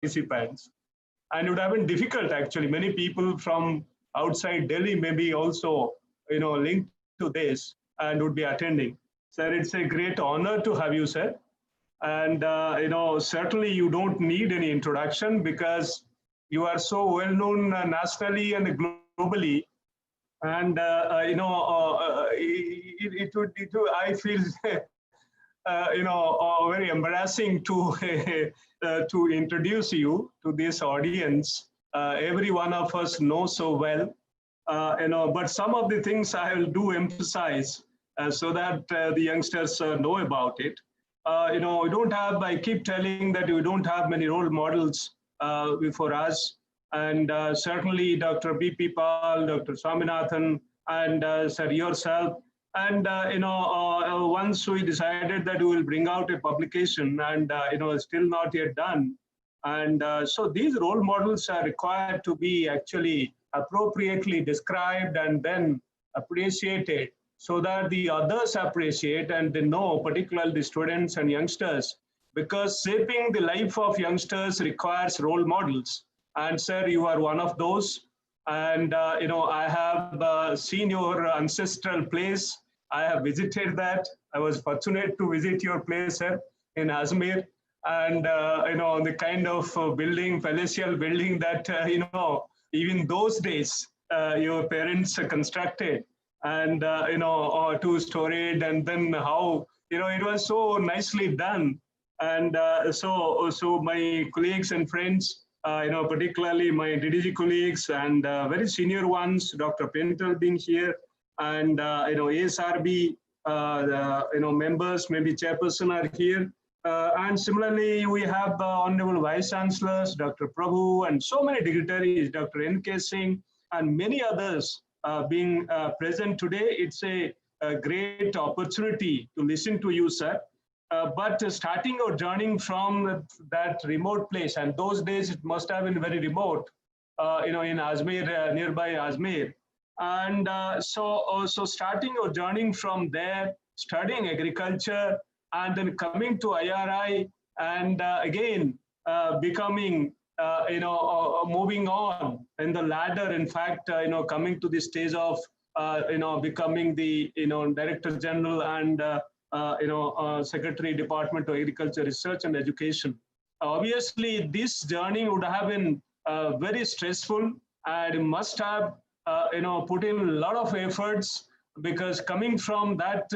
participants. And it would have been difficult, actually. Many people from outside Delhi may be also, linked to this and would be attending. Sir, it's a great honor to have you, sir. And, certainly you don't need any introduction because you are so well known nationally and globally. And, I feel, very embarrassing to, to introduce you to this audience. Every one of us knows so well, but some of the things I will do emphasize so that the youngsters know about it. We don't have, I keep telling that we don't have many role models before us. And certainly Dr. B.P. Pal, Dr. Swaminathan, and sir, yourself. And, once we decided that we will bring out a publication and, still not yet done. And so these role models are required to be actually appropriately described and then appreciated so that the others appreciate and they know, particularly the students and youngsters, because shaping the life of youngsters requires role models. And sir, you are one of those. And, I have seen your ancestral place. I have visited that. I was fortunate to visit your place, sir, in Ajmer. And, the kind of building, palatial building that, even those days, your parents constructed and, two-storied, and then how, it was so nicely done. And so my colleagues and friends, particularly my DDG colleagues and very senior ones, Dr. Pinter being here, and ASRB, members, maybe chairperson are here. And similarly, we have Honorable Vice Chancellors, Dr. Prabhu, and so many dignitaries, Dr. N.K. Singh, and many others being present today. It's a great opportunity to listen to you, sir. But starting our journey from that remote place, and those days it must have been very remote, in Ajmer, nearby Ajmer. And so starting our journey from there, studying agriculture, and then coming to IRI, and again becoming, moving on in the ladder. In fact, coming to the stage of, becoming the, Director General and Secretary, Department of Agriculture, Research and Education. Obviously, this journey would have been very stressful and must have, put in a lot of efforts, because coming from that,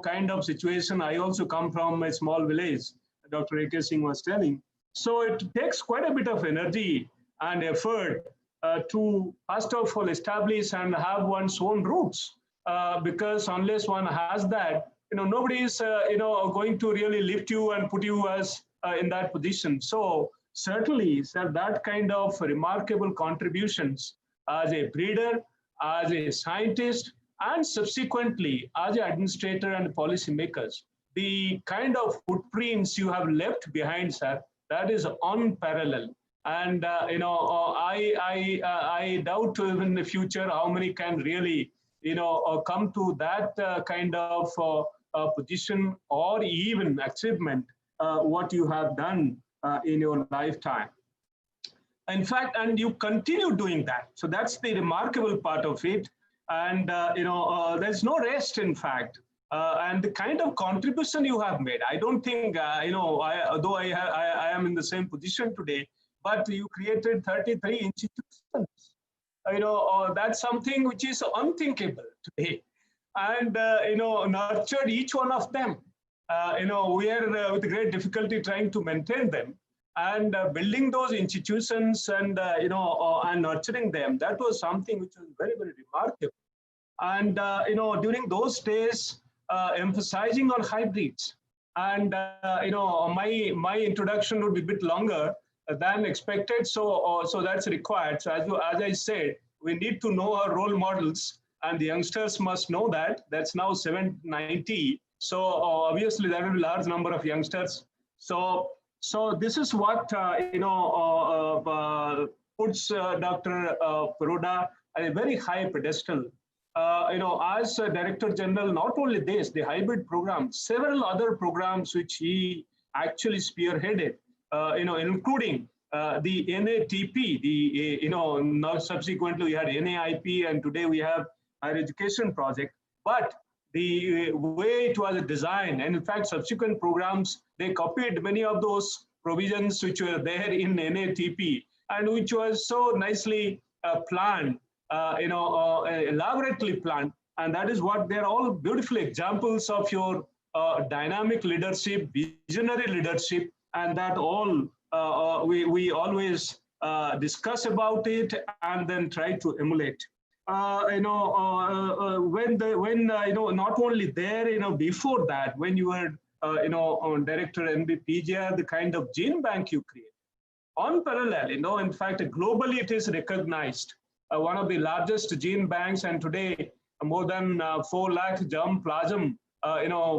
kind of situation, I also come from a small village, Dr. A.K. Singh was telling. So it takes quite a bit of energy and effort to, first of all, establish and have one's own roots, because unless one has that, nobody is, going to really lift you and put you as in that position. So certainly, sir, that kind of remarkable contributions as a breeder, as a scientist, and subsequently as an administrator and policymakers, the kind of footprints you have left behind, sir, that is unparalleled. And I doubt in the future how many can really, come to that kind of position or even achievement, what you have done in your lifetime. In fact, and you continue doing that. So that's the remarkable part of it. And, there's no rest, in fact. And the kind of contribution you have made, I don't think, although I am in the same position today, but you created 33 institutions. That's something which is unthinkable today. And, nurtured each one of them. We are with great difficulty trying to maintain them. And building those institutions and, and nurturing them, that was something which was very, very remarkable. And, during those days, emphasizing on hybrids. And, my introduction would be a bit longer than expected. So that's required. So as I said, we need to know our role models, and the youngsters must know that. That's now 790. So obviously there will be a large number of youngsters. So this is what, puts Dr. Paroda at a very high pedestal. As Director General, not only this, the hybrid program, several other programs which he actually spearheaded, including the NATP, now subsequently we had NAIP, and today we have higher education project. But the way it was designed, and in fact, subsequent programs, they copied many of those provisions which were there in NATP, and which was so nicely planned, elaborately planned. And that is what they're all beautiful examples of your dynamic leadership, visionary leadership, and that all we always discuss about it and then try to emulate. When not only there, before that, when you were on Director NBPGR, the kind of gene bank you create, on parallel, in fact, globally it is recognized. One of the largest gene banks, and today more than 4 lakh germ plasm,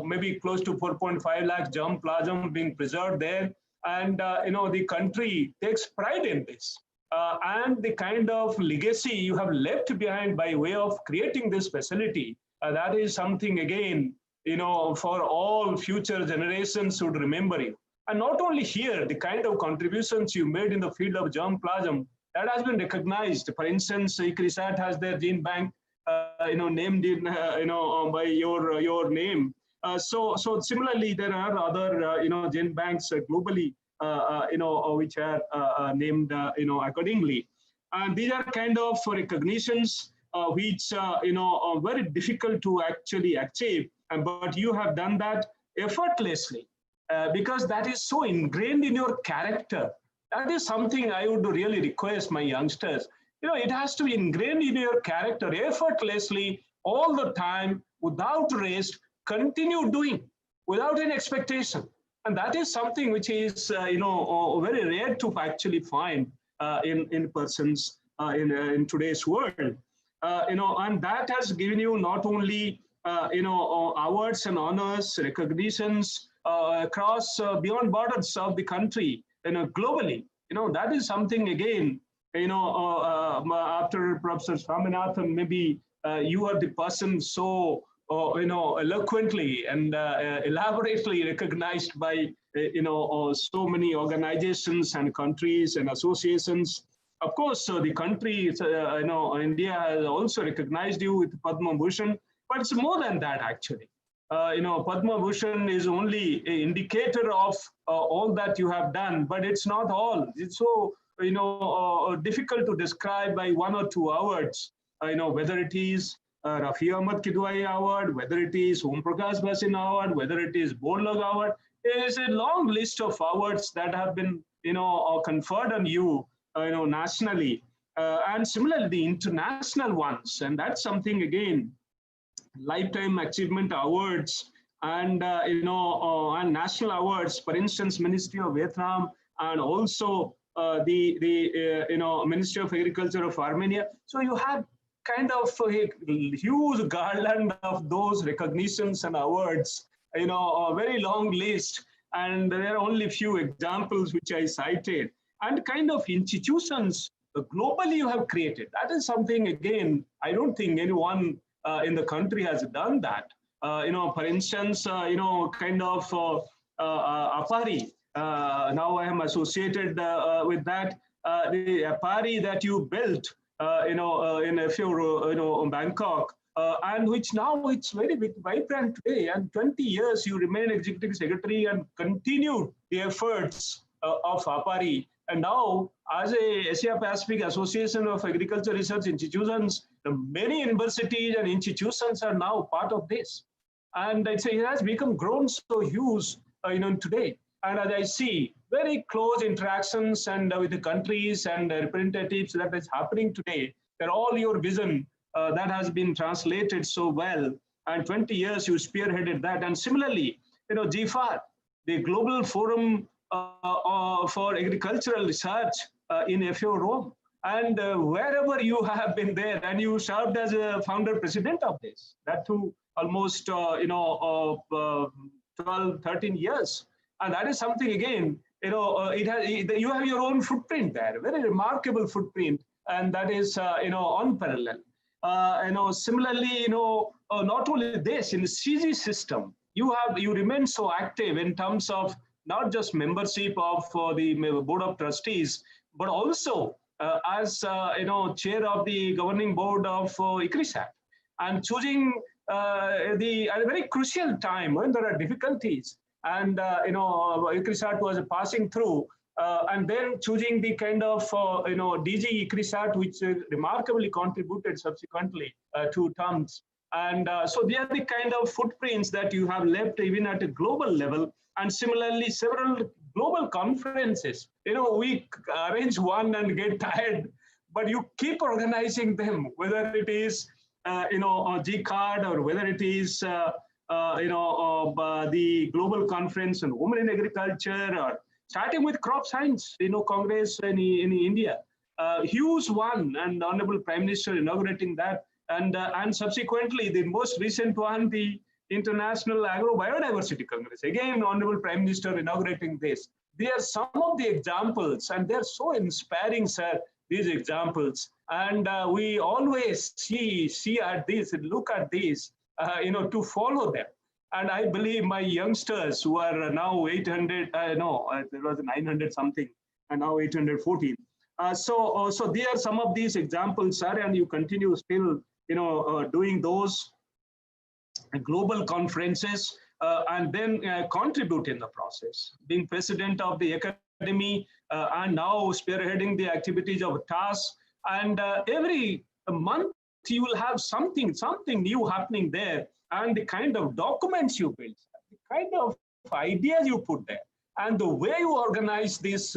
maybe close to 4.5 lakh germ plasm being preserved there. And, the country takes pride in this. And the kind of legacy you have left behind by way of creating this facility, that is something, again, for all future generations should remember you. And not only here, the kind of contributions you made in the field of germ plasm, that has been recognized. For instance, ICAR has their gene bank, named in, by your name. So similarly, there are other, gene banks globally, which are named, accordingly. And these are kind of recognitions which, are very difficult to actually achieve. But you have done that effortlessly because that is so ingrained in your character. That is something I would really request my youngsters. It has to be ingrained in your character effortlessly all the time, without rest, continue doing, without any expectation. And that is something which is, very rare to actually find in persons in today's world. And that has given you not only, awards and honors, recognitions across beyond borders of the country, globally. That is something, again, after Professor Swaminathan, maybe you are the person so, eloquently and elaborately recognized by, so many organizations and countries and associations. Of course, the country, India has also recognized you with Padma Bhushan, but it's more than that, actually. Padma Bhushan is only an indicator of all that you have done, but it's not all. It's so, difficult to describe by 1 or 2 awards, whether it is Rafi Ahmad Kidwai Award, whether it is Om Prakash Bhasin Award, whether it is Borlag Award. There is a long list of awards that have been, conferred on you, nationally, and similarly the international ones. And that's something, again, lifetime achievement awards and, and national awards. For instance, Ministry of Vietnam and also the Ministry of Agriculture of Armenia. So you have kind of a huge garland of those recognitions and awards, a very long list. And there are only few examples which I cited. And kind of institutions globally you have created. That is something, again, I don't think anyone in the country has done that. For instance, kind of APARI. Now I am associated with that. The APARI that you built, in a few, Bangkok, and which now it's very vibrant today. And 20 years you remain executive secretary and continued the efforts of APARI. And now, as a Asia Pacific Association of Agriculture Research Institutions, many universities and institutions are now part of this. And it has become grown so huge, today. And as I see, very close interactions and with the countries and representatives that is happening today, that all your vision that has been translated so well. And 20 years you spearheaded that. And similarly, GFAR, the Global Forum for Agricultural Research in FAO Rome. And wherever you have been there, and you served as a founder president of this, that too almost 12, 13 years. And that is something, again, you have your own footprint there, very remarkable footprint, and that is, unparalleled. Similarly, not only this, in the CG system, you remain so active in terms of not just membership of the Board of Trustees, but also as chair of the governing board of ICAR-Indian, and choosing at a very crucial time when there are difficulties, and ICAR-Indian was passing through, and then choosing the kind of DG ICAR-Indian, which remarkably contributed subsequently 2 terms. And so they are the kind of footprints that you have left even at a global level. And similarly, several global conferences. We arrange one and get tired, but you keep organizing them, whether it is GCARD, or whether it is the global conference on women in agriculture, or starting with crop science, Congress in India, huge one, and Honorable Prime Minister inaugurating that. And subsequently, the most recent one, the International Agro-Biodiversity Congress. Again, Honorable Prime Minister inaugurating this. They are some of the examples, and they're so inspiring, sir, these examples. And we always see at this, look at these, to follow them. And I believe my youngsters who are now 800, there was 900 something, and now 814. So there are some of these examples, sir, and you continue still doing those global conferences, and then contribute in the process. Being president of the academy, and now spearheading the activities of TAAS, and every month you will have something new happening there, and the kind of documents you build, the kind of ideas you put there, and the way you organize this,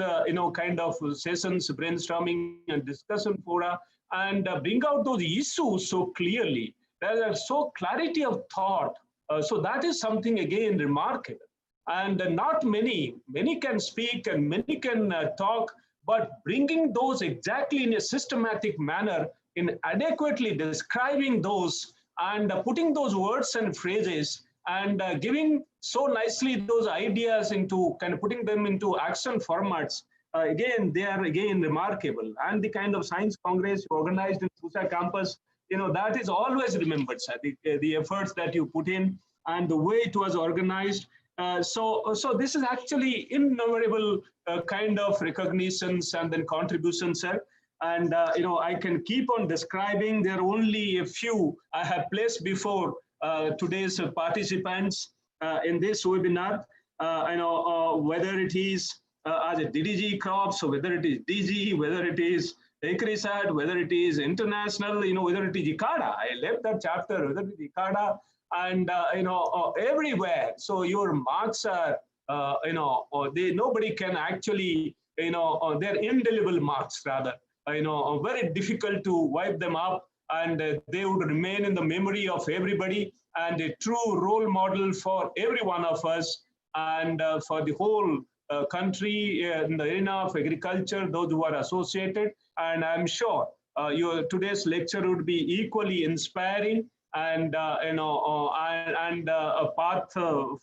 kind of sessions, brainstorming and discussion fora, and bring out those issues so clearly. There is so clarity of thought. So that is something, again, remarkable. And not many can speak and many can talk, but bringing those exactly in a systematic manner, in adequately describing those and putting those words and phrases, and giving so nicely those ideas into kind of putting them into action formats. Again, they are again remarkable. And the kind of science congress organized in Susa campus, that is always remembered, sir, the efforts that you put in and the way it was organized. So this is actually innumerable kind of recognitions and then contributions, sir. And I can keep on describing. There are only a few I have placed before today's participants in this webinar. Whether it is as a DDG crops, or whether it is DG, whether it is ICAR-Indian, whether it is international, whether it is ICARA. I left that chapter, whether it is ICARA, and everywhere. So your marks are, nobody can actually, they're indelible marks rather. Very difficult to wipe them up, and they would remain in the memory of everybody, and a true role model for every one of us, and for the whole country in the arena of agriculture, those who are associated. And I'm sure your today's lecture would be equally inspiring, and a path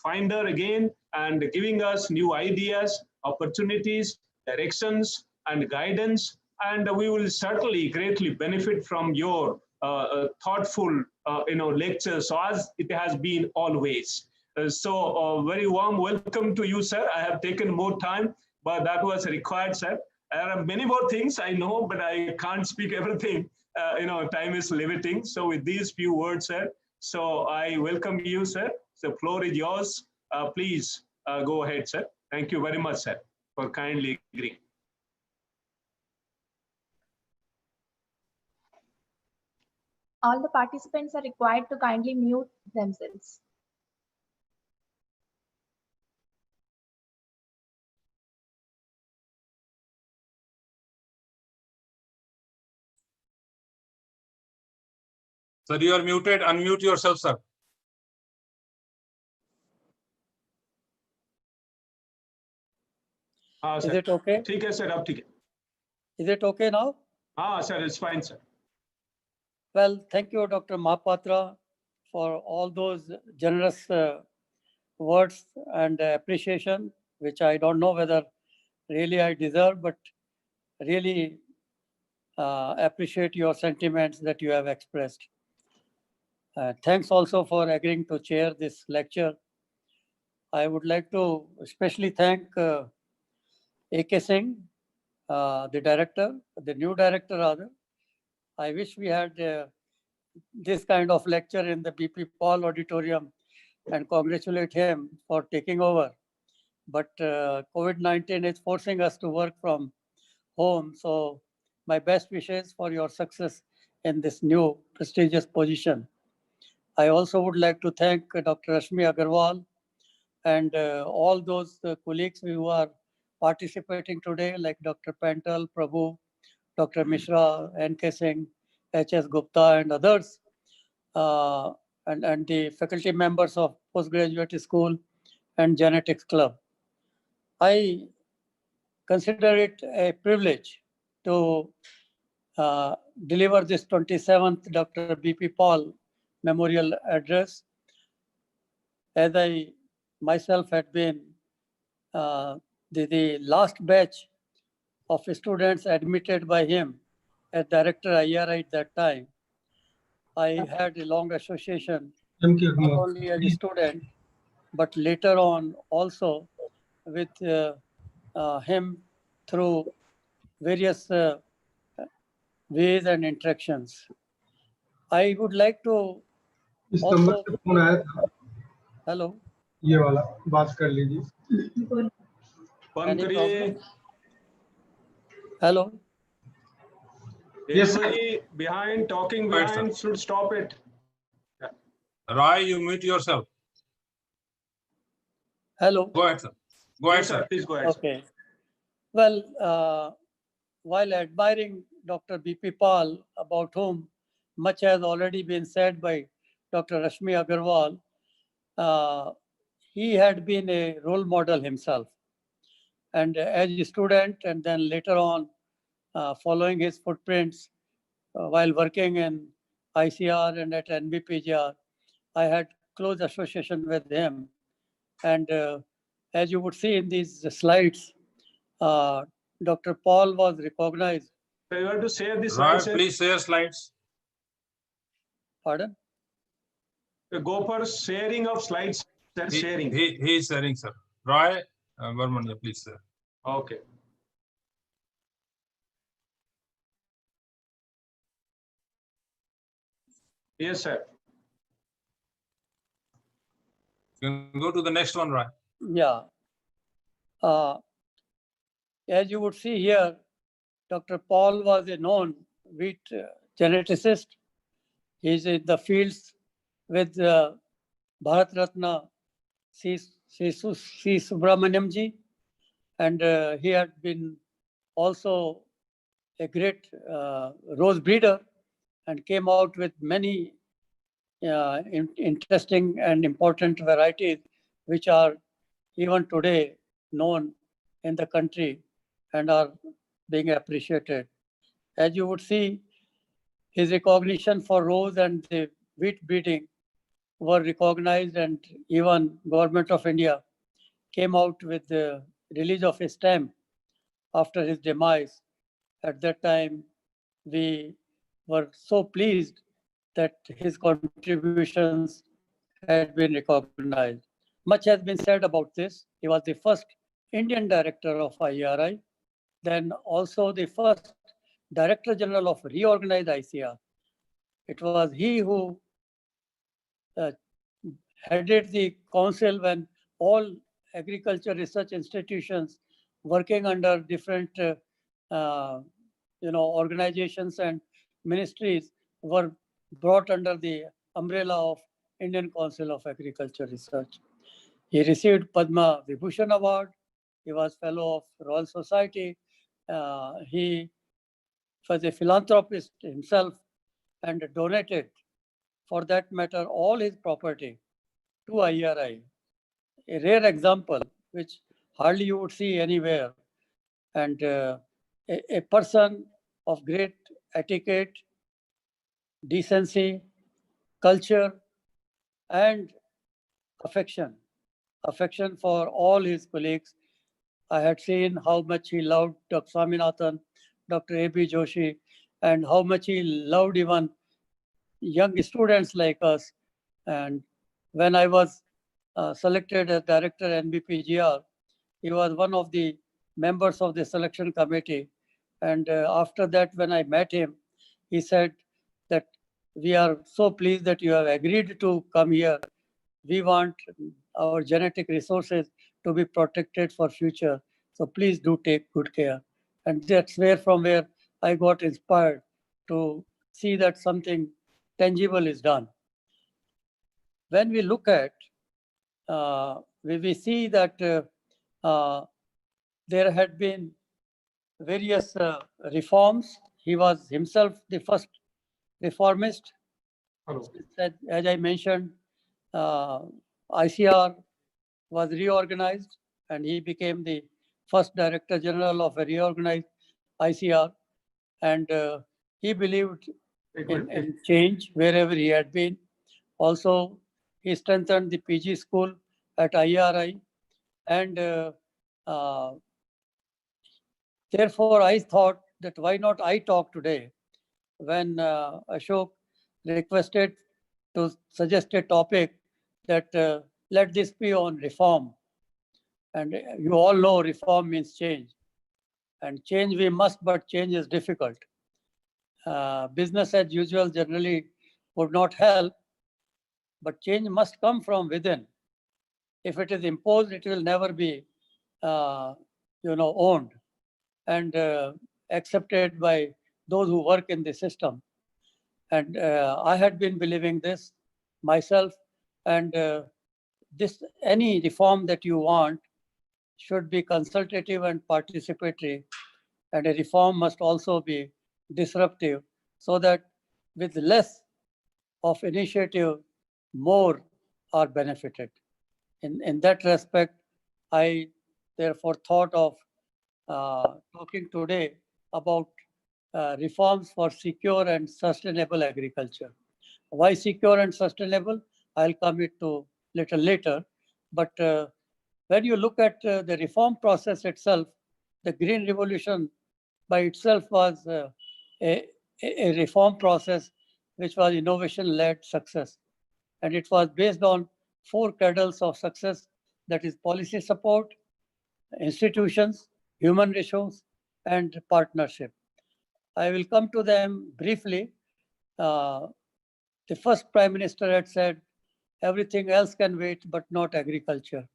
finder again, and giving us new ideas, opportunities, directions, and guidance. And we will certainly greatly benefit from your thoughtful, lectures, as it has been always. So very warm welcome to you, sir. I have taken more time, but that was required, sir. There are many more things I know, but I can't speak everything. Time is limiting. So with these few words, sir, so I welcome you, sir. The floor is yours. Please go ahead, sir. Thank you very much, sir, for kindly agreeing. All the participants are required to kindly mute themselves. Sir, you are muted. Unmute yourself, sir. Is it okay? Okay, sir. Is it okay now? Sir, it's fine, sir. Well, thank you, Dr. Mahapatra, for all those generous words and appreciation, which I don't know whether really I deserve, but really appreciate your sentiments that you have expressed. Thanks also for agreeing to chair this lecture. I would like to especially thank A.K. Singh, the director, the new director rather. I wish we had this kind of lecture in the BP Paul Auditorium and congratulate him for taking over. But COVID-19 is forcing us to work from home. So my best wishes for your success in this new prestigious position. I also would like to thank Dr. Rashmi Agarwal and all those colleagues who are participating today, like Dr. Pantal, Prabhu, Dr. Mishra, N.K. Singh, H.S. Gupta, and others, and the faculty members of postgraduate school and genetics club. I consider it a privilege to deliver this 27th Dr. B.P. Paul Memorial Address, as I myself had been the last batch of students admitted by him as director IRI at that time. I had a long association, not only as a student, but later on also with him through various ways and interactions. I would like to इस number also, से phone आया था, hello, ये वाला बात कर लीजिए. बंद any करिए. problem? Hello, Yes, sir. Anybody behind, talking Right, sir. behind should stop it. Roy, you mute yourself. hello. Go ahead, sir. Go ahead, Yes, sir. sir. Please go ahead. Sir. Okay. Well, while admiring Dr. B.P. Paul, about whom much has already been said by Dr. Rashmi Agarwal, he had been a role model himself. And as a student, and then later on, following his footprints while working in ICR and at NBPGR, I had close association with him. And as you would see in these slides, Dr. Paul was recognized. So you have to share this Roy, slide. please share slides. Pardon? Go for sharing of slides. That's sharing. He is sharing, sir. Roy, Varman, please, sir. Okay. Yes, sir. You can go to the next one, Roy. Yeah. As you would see here, Dr. Paul was a known wheat geneticist. He's in the fields with Bharat Ratna C. Subramaniam ji, and he had been also a great rose breeder and came out with many interesting and important varieties which are even today known in the country and are being appreciated. As you would see, his recognition for rose and the wheat breeding were recognized, and even Government of India came out with the release of a stamp after his demise. At that time, we were so pleased that his contributions had been recognized. Much has been said about this. He was the first Indian director of IRI, then also the first Director General of reorganized ICR. It was he who headed the council when all agriculture research institutions working under different organizations and ministries were brought under the umbrella of Indian Council of Agriculture Research. He received Padma Vibhushan Award. He was fellow of Royal Society. He was a philanthropist himself and donated, for that matter, all his property to IRI. A rare example, which hardly you would see anywhere. And a person of great etiquette, decency, culture, and affection for all his colleagues. I had seen how much he loved Dr. Swaminathan, Dr. A.B. Joshi, and how much he loved even young students like us. And when I was selected as director NBPGR. He was one of the members of the selection committee. And after that, when I met him, he said that we are so pleased that you have agreed to come here. We want our genetic resources to be protected for future. So please do take good care. And that's from where I got inspired to see that something tangible is done. When we look at, we see that there had been various reforms. He was himself the first reformist. Hello. As I mentioned, ICR was reorganized and he became the first Director General of a reorganized ICR. And he believed in change wherever he had been. Also, he strengthened the PG school at IRI. And therefore, I thought that why not I talk today when Ashok requested to suggest a topic that let this be on reform. And you all know reform means change. And change we must, but change is difficult. Business as usual generally would not help, but change must come from within. If it is imposed, it will never be, owned and accepted by those who work in the system. And I had been believing this myself. And any reform that you want should be consultative and participatory. And a reform must also be disruptive so that with less of initiative, more are benefited. In that respect, I therefore thought of talking today about reforms for secure and sustainable agriculture. Why secure and sustainable? I'll come to little later. But when you look at the reform process itself, the Green Revolution by itself was a reform process which was innovation-led success. And it was based on 4 cadres of success, that is policy support, institutions, human resource, and partnership. I will come to them briefly. The first Prime Minister had said, everything else can wait, but not agriculture.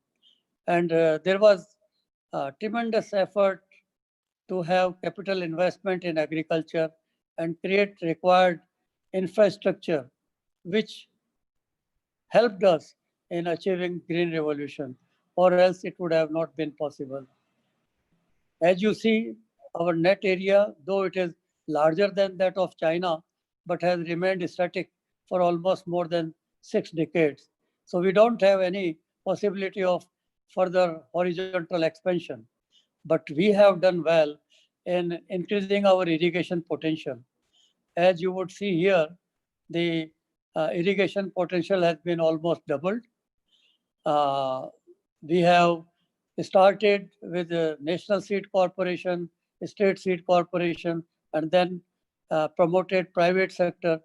And there was a tremendous effort to have capital investment in agriculture and create required infrastructure, which helped us in achieving Green Revolution, or else it would have not been possible. As you see, our net area, though it is larger than that of China, but has remained static for almost more than 6 decades. So we don't have any possibility of further horizontal expansion. But we have done well in increasing our irrigation potential. As you would see here, the irrigation potential has been almost doubled. We have started with the National Seed Corporation, State Seed Corporation, and then promoted private sector.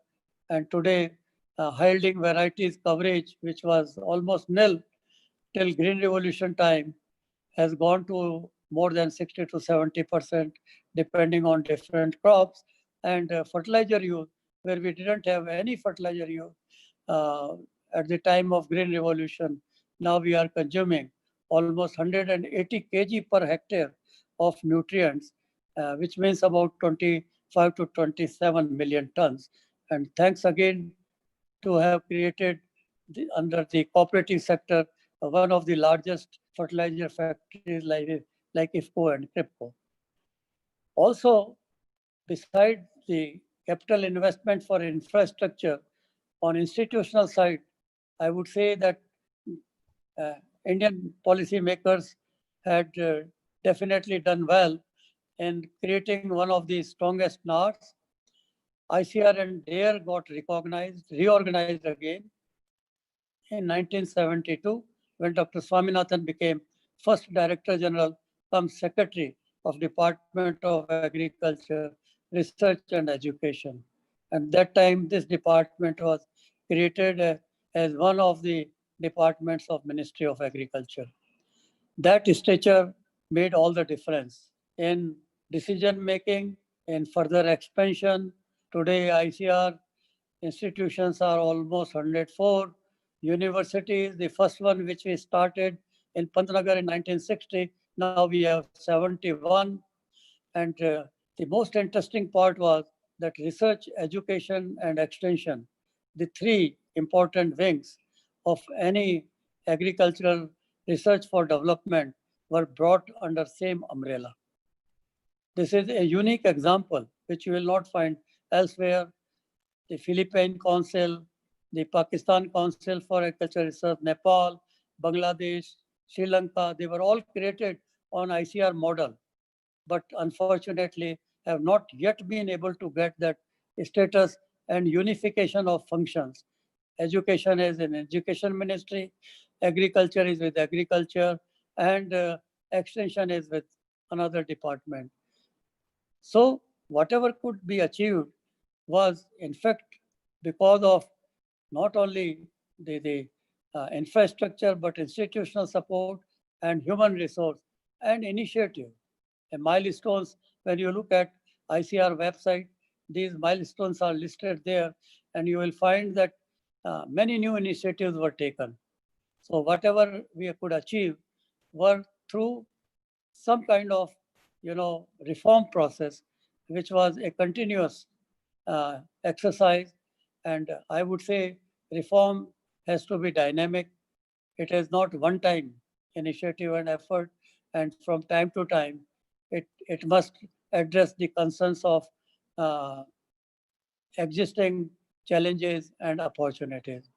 And today, yielding varieties coverage, which was almost nil till Green Revolution time, has gone to more than 60 to 70%, depending on different crops. And fertilizer use, where we didn't have any fertilizer use at the time of Green Revolution, now we are consuming almost 180 kg per hectare of nutrients, which means about 25 to 27 million tons. And thanks again to have created under the cooperative sector, one of the largest fertilizer factories like IFCO and CRIPCO. Also, besides the capital investment for infrastructure, on institutional side, I would say that Indian policymakers had definitely done well in creating one of the strongest NARS. ICR and DARE got reorganized again in 1972 when Dr. Swaminathan became first Director General, come Secretary of Department of Agriculture, Research and Education. And that time, this department was created as one of the departments of Ministry of Agriculture. That stature made all the difference in decision making, in further expansion. Today, ICR institutions are almost 104. Universities, the first one which we started in Pantnagar in 1960, now we have 71. And the most interesting part was that research, education, and extension, the three important wings of any agricultural research for development, were brought under same umbrella. This is a unique example which you will not find elsewhere. The Philippine Council, the Pakistan Council for Agricultural Research, Nepal, Bangladesh, Sri Lanka, they were all created on ICR model, but unfortunately have not yet been able to get that status and unification of functions. Education is in Education Ministry, agriculture is with agriculture, and extension is with another department. So whatever could be achieved was in fact because of not only the infrastructure, but institutional support and human resource and initiative. And milestones, when you look at ICR website, these milestones are listed there, and you will find that many new initiatives were taken. So whatever we could achieve were through some kind of, reform process, which was a continuous exercise. And I would say reform has to be dynamic. It is not one-time initiative and effort, and from time to time, it must address the concerns of existing challenges and opportunities.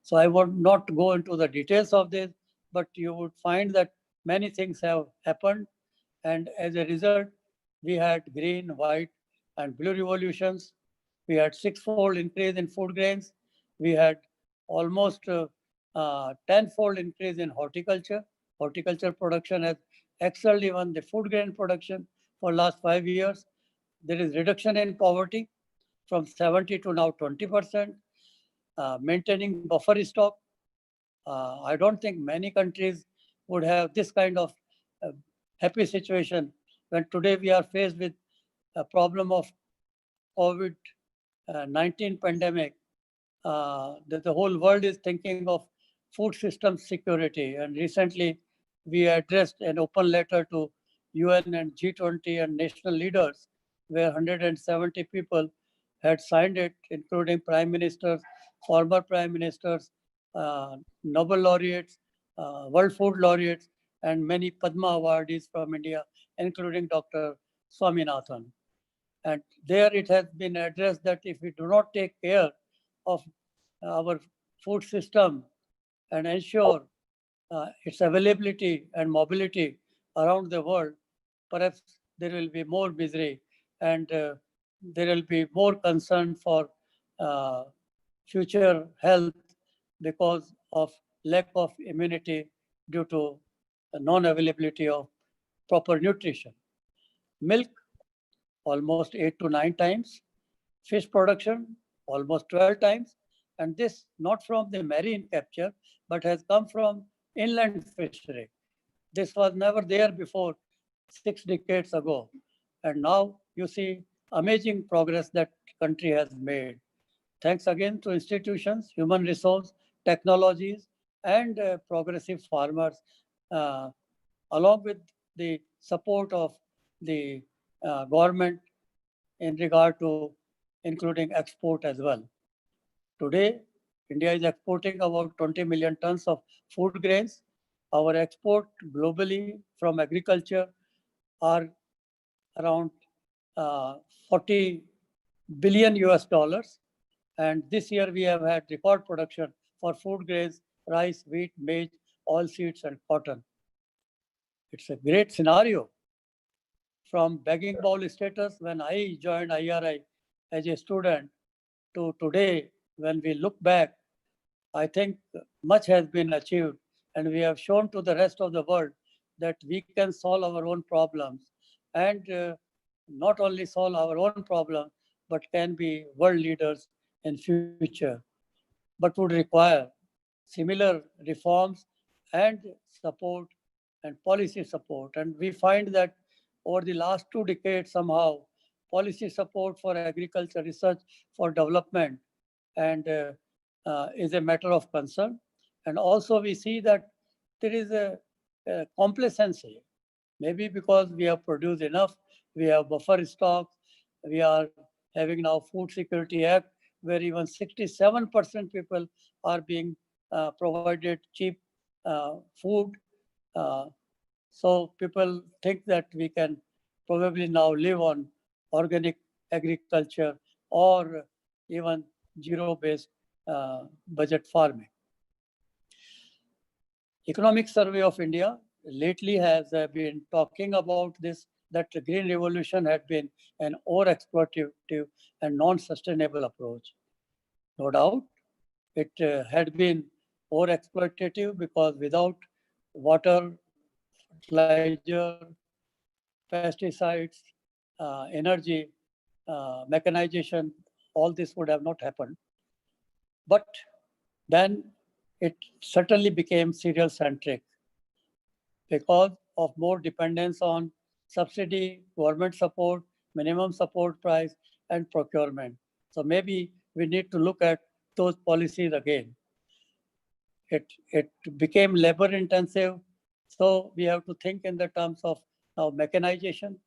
So I would not go into the details of this, but you would find that many things have happened. And as a result, we had green, white, and blue revolutions. We had six-fold increase in food grains. We had almost tenfold increase in horticulture. Horticulture production has excelled even the food grain production for last 5 years. There is reduction in poverty from 70 to now 20%. Maintaining buffer stock. I don't think many countries would have this kind of happy situation when today we are faced with a problem of COVID-19 pandemic. That the whole world is thinking of food system security. And recently we addressed an open letter to UN and G20 and national leaders, where 170 people had signed it, including prime ministers, former prime ministers, Nobel laureates, World Food laureates, and many Padma awardees from India, including Dr. Swaminathan. And there it has been addressed that if we do not take care of our food system and ensure its availability and mobility around the world, perhaps there will be more misery, and there will be more concern for future health because of lack of immunity due to the non-availability of proper nutrition. Milk, almost 8 to 9 times. Fish production, almost 12 times. And this not from the marine capture, but has come from inland fishery. This was never there before 6 decades ago. And now you see amazing progress that country has made. Thanks again to institutions, human resource, technologies, and progressive farmers, along with the support of the government in regard to including export as well. Today, India is exporting about 20 million tons of food grains. Our export globally from agriculture are around 40 billion US dollars. And this year we have had record production for food grains, rice, wheat, maize, oilseeds, and cotton. It's a great scenario. From begging bowl status when I joined IRI as a student to today, when we look back, I think much has been achieved, and we have shown to the rest of the world that we can solve our own problems, and not only solve our own problems, but can be world leaders in future, but would require similar reforms and support and policy support. And we find that over the last 2 decades, somehow, policy support for agriculture research for development and is a matter of concern. And also we see that there is a complacency, maybe because we have produced enough, we have buffer stocks, we are having now Food Security Act, where even 67% people are being provided cheap food. So people think that we can probably now live on organic agriculture or even zero-based budget farming. Economic Survey of India lately has been talking about this, that the Green Revolution had been an over-exploitative and non-sustainable approach. No doubt, it had been over-exploitative because without water, fertilizer, pesticides, energy, mechanization, all this would have not happened. But then it certainly became cereal-centric because of more dependence on subsidy, government support, minimum support price, and procurement. So maybe we need to look at those policies again. It became labor intensive, so we have to think in the terms of mechanization,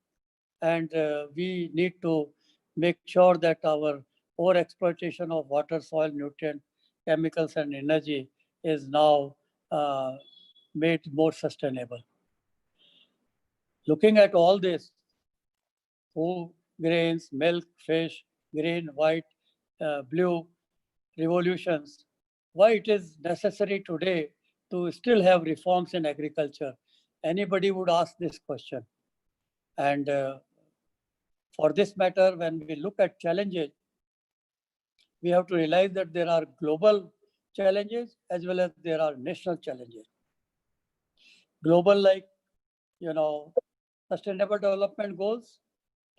and we need to make sure that our over-exploitation of water, soil, nutrient, chemicals, and energy is now made more sustainable. Looking at all this, food, grains, milk, fish, green, white, blue revolutions, why it is necessary today to still have reforms in agriculture? Anybody would ask this question. And for this matter, when we look at challenges, we have to realize that there are global challenges as well as there are national challenges. Global, like, sustainable development goals,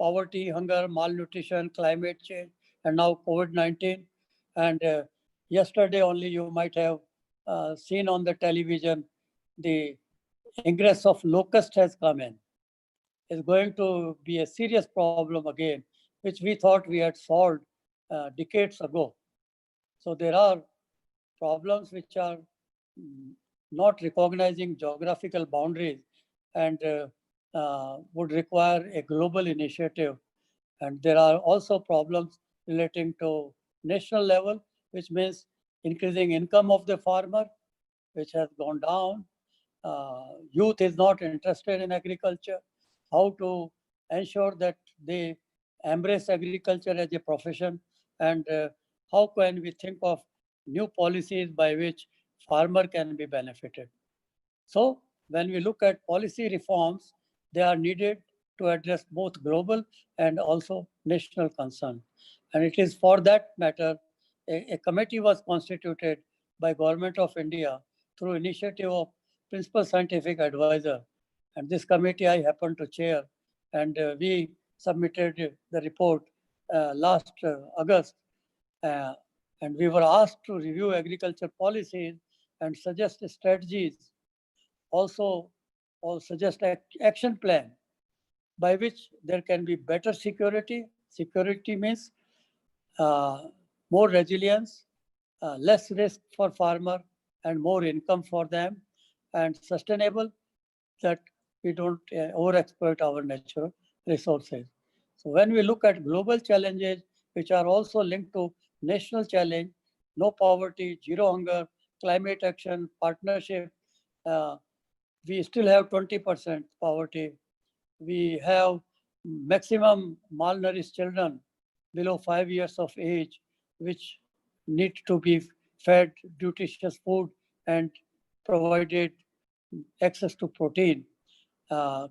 poverty, hunger, malnutrition, climate change, and now COVID-19. And yesterday only you might have seen on the television the ingress of locust has come in. It's going to be a serious problem again, which we thought we had solved decades ago. So there are problems which are not recognizing geographical boundaries and would require a global initiative. And there are also problems relating to national level, which means increasing income of the farmer, which has gone down. Youth is not interested in agriculture. How to ensure that they embrace agriculture as a profession, and how can we think of new policies by which farmer can be benefited. So when we look at policy reforms, they are needed to address both global and also national concern. And it is for that matter, a committee was constituted by Government of India through initiative of Principal Scientific Advisor. And this committee I happen to chair, and we submitted the report last August. And we were asked to review agriculture policies and suggest strategies, also or suggest action plan by which there can be better security. Security means more resilience, less risk for farmer, and more income for them, and sustainable, that we don't overexploit our natural resources. So when we look at global challenges, which are also linked to national challenge, no poverty, zero hunger, climate action, partnership, we still have 20% poverty. We have maximum malnourished children below 5 years of age, which need to be fed nutritious food and provided access to protein.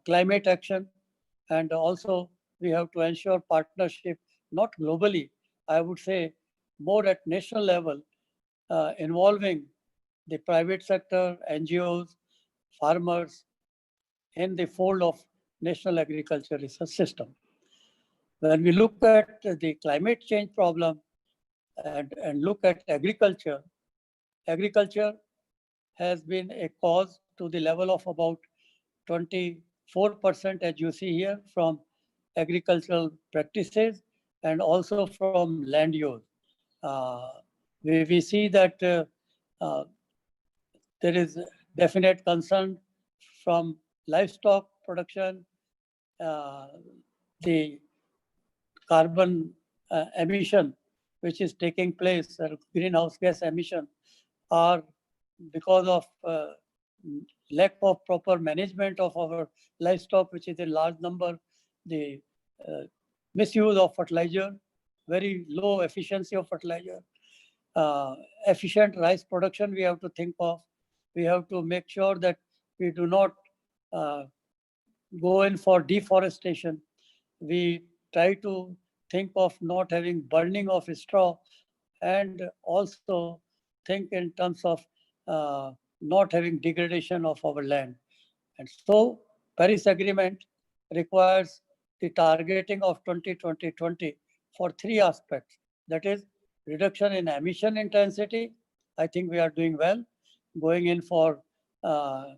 Climate action, and also we have to ensure partnership, not globally, I would say more at national level, involving the private sector, NGOs, farmers in the fold of national agriculture research system. When we look at the climate change problem and look at agriculture, agriculture has been a cause to the level of about 24%, as you see here, from agricultural practices and also from land use. We see that uh, there is definite concern from livestock production, uh, the carbon emission which is taking place, greenhouse gas emission, are because of lack of proper management of our livestock, which is a large number, the misuse of fertilizer, very low efficiency of fertilizer, efficient rice production we have to think of. We have to make sure that we do not uh, go in for deforestation. We try to think of not having burning of straw, and also think in terms of not having degradation of our land. And so Paris Agreement requires the targeting of 2020 for three aspects. That is reduction in emission intensity. I think we are doing well, going in for the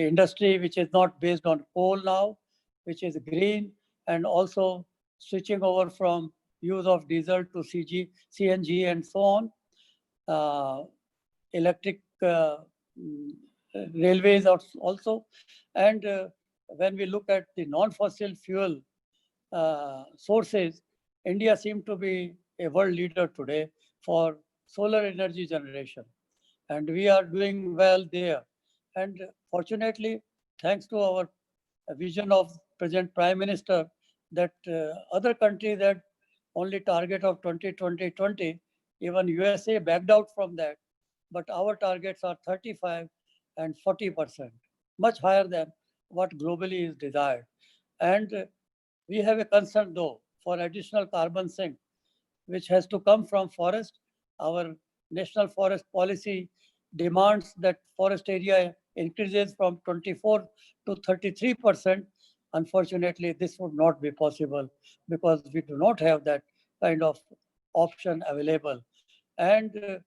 industry which is not based on coal now, which is green, and also switching over from use of diesel to CNG and so on. Electric mm, railways also. And when we look at the non-fossil fuel sources, India seems to be a world leader today for solar energy generation. And we are doing well there. And fortunately, thanks to our vision of present Prime Minister, that other countries had only target of 2020, even USA backed out from that. But our targets are 35 and 40%, much higher than what globally is desired. And we have a concern though for additional carbon sink, which has to come from forest. Our national forest policy demands that forest area increases from 24 to 33%. Unfortunately, this would not be possible because we do not have that kind of option available. And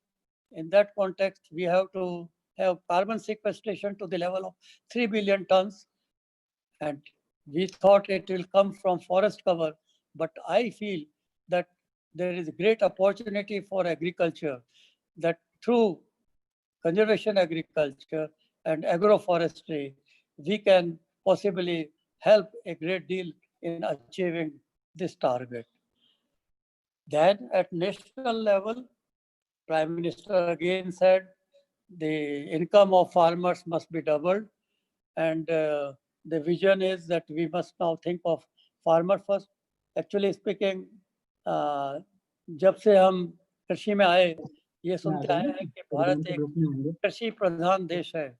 in that context, we have to have carbon sequestration to the level of 3 billion tons. And we thought it will come from forest cover, but I feel that there is a great opportunity for agriculture, that through conservation agriculture and agroforestry, we can possibly help a great deal in achieving this target. Then at national level, Prime Minister again said the income of farmers must be doubled, and the vision is that we must now think of farmer first. Actually speaking, जब से हम कृषि में आए, ये सुनते आए हैं कि भारत एक कृषि प्रधान देश है.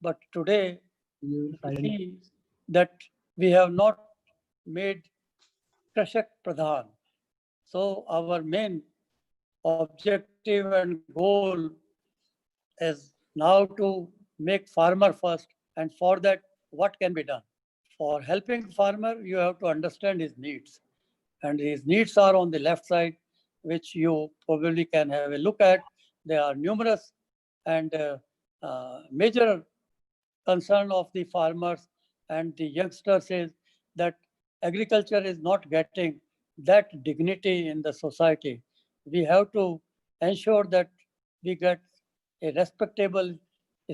But today we see that we have not made कृषक प्रधान. So our main objective and goal is now to make farmer first, and for that, what can be done? For helping farmer, you have to understand his needs, and his needs are on the left side, which you probably can have a look at. There are numerous and major concern of the farmers and the youngsters is that agriculture is not getting that dignity in the society. We have to ensure that we get a respectable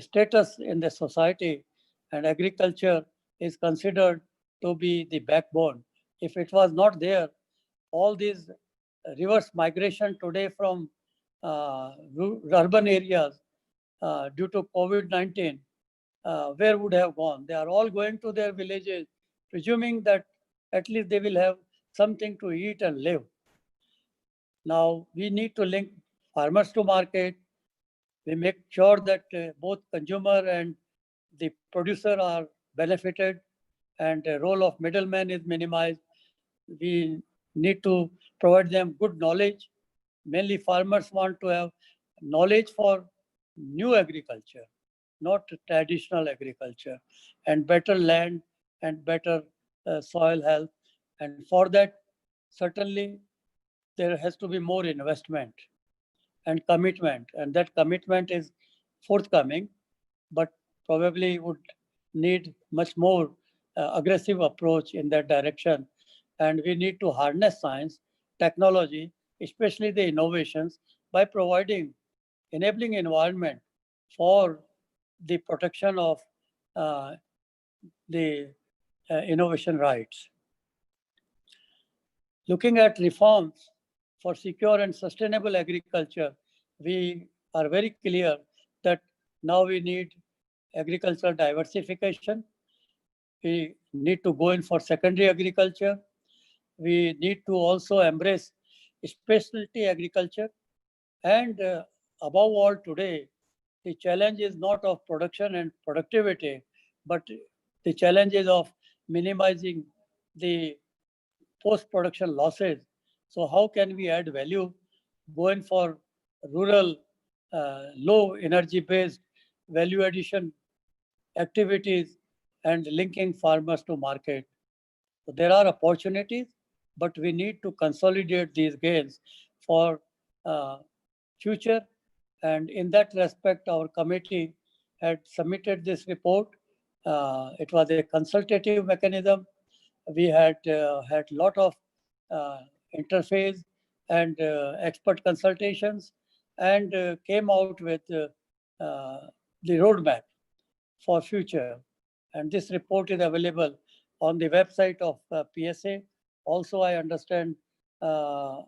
status in the society, and agriculture is considered to be the backbone. If it was not there, all these reverse migration today from urban areas due to COVID-19, where would have gone? They are all going to their villages, presuming that at least they will have something to eat and live. Now, we need to link farmers to market. We make sure that both consumer and the producer are benefited, and the role of middleman is minimized. We need to provide them good knowledge. Mainly farmers want to have knowledge for new agriculture, not traditional agriculture, and better land and better soil health. And for that, certainly there has to be more investment. and commitment. And that commitment is forthcoming, but probably would need much more aggressive approach in that direction. And we need to harness science, technology, especially the innovations, by providing enabling environment for the protection of the innovation rights. Looking at reforms for secure and sustainable agriculture, we are very clear that now we need agricultural diversification. We need to go in for secondary agriculture. We need to also embrace specialty agriculture. And above all today, the challenge is not of production and productivity, but the challenge is of minimizing the post-production losses. So how can we add value going for rural, low energy-based value addition activities and linking farmers to market? So there are opportunities, but we need to consolidate these gains for future. And in that respect, our committee had submitted this report. It was a consultative mechanism. We had had lot of interface and expert consultations, and came out with the roadmap for future. And this report is available on the website of PSA. Also, I understand Dr.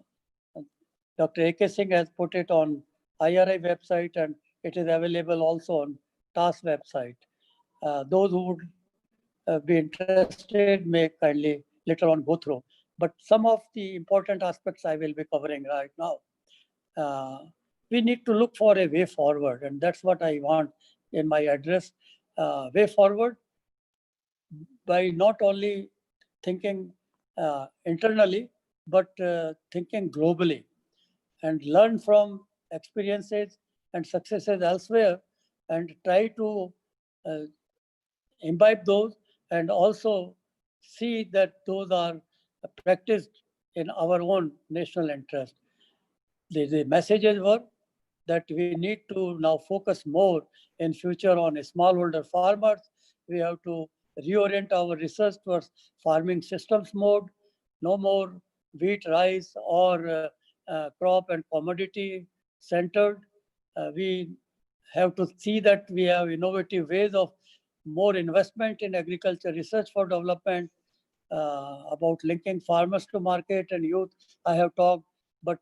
A.K. Singh has put it on IRI website, and it is available also on TAAS website. Those who would be interested may kindly later on go through. But some of the important aspects I will be covering right now. We need to look for a way forward, and that's what I want in my address. Way forward by not only thinking internally, but thinking globally, and learn from experiences and successes elsewhere, and try to imbibe those, and also see that those are practiced in our own national interest. The messages were that we need to now focus more in future on smallholder farmers. We have to reorient our research towards farming systems mode, no more wheat, rice, or crop and commodity centered. We have to see that we have innovative ways of more investment in agriculture research for development, about linking farmers to market and youth. I have talked, but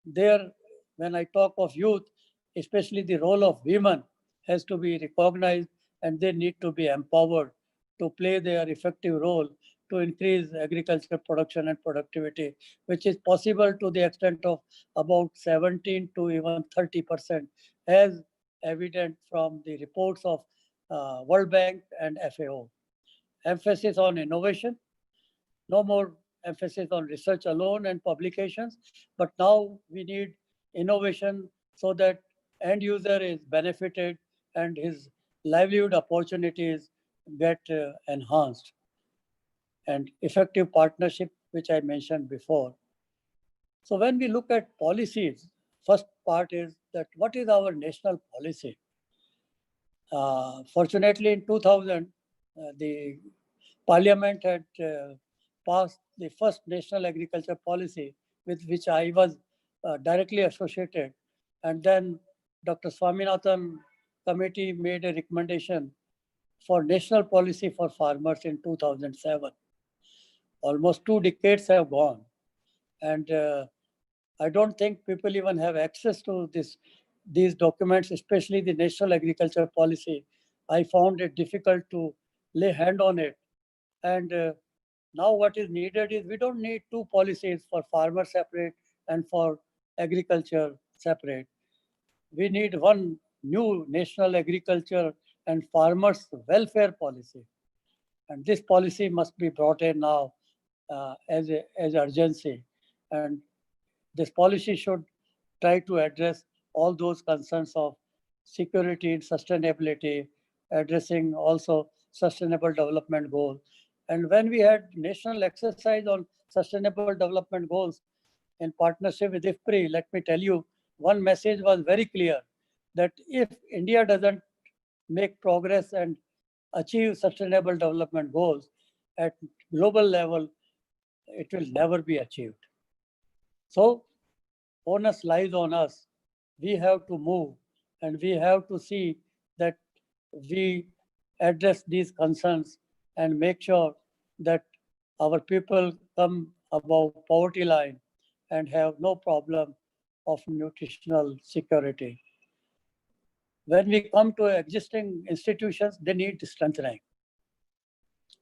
there, when I talk of youth, especially the role of women has to be recognized, and they need to be empowered to play their effective role to increase agricultural production and productivity, which is possible to the extent of about 17 to even 30%, as evident from the reports of World Bank and FAO. Emphasis on innovation, no more emphasis on research alone and publications, but now we need innovation so that end user is benefited and his livelihood opportunities get enhanced. And effective partnership, which I mentioned before. So when we look at policies, first part is that what is our national policy? Fortunately, in 2000, the Parliament had passed the first national agriculture policy, with which I was directly associated. And then Dr. Swaminathan committee made a recommendation for national policy for farmers in 2007. Almost 2 decades have gone. And I don't think people even have access to these documents, especially the national agriculture policy. I found it difficult to lay hand on it. And now what is needed is, we don't need 2 policies for farmers separate and for agriculture separate. We need one new national agriculture and farmers welfare policy. And this policy must be brought in now as urgency. And this policy should try to address all those concerns of security and sustainability, addressing also sustainable development goals. And when we had national exercise on sustainable development goals in partnership with IFPRI, let me tell you, one message was very clear that if India doesn't make progress and achieve sustainable development goals at global level, it will never be achieved. So onus lies on us. We have to move and we have to see that we address these concerns and make sure that our people come above poverty line and have no problem of nutritional security. When we come to existing institutions, they need strengthening.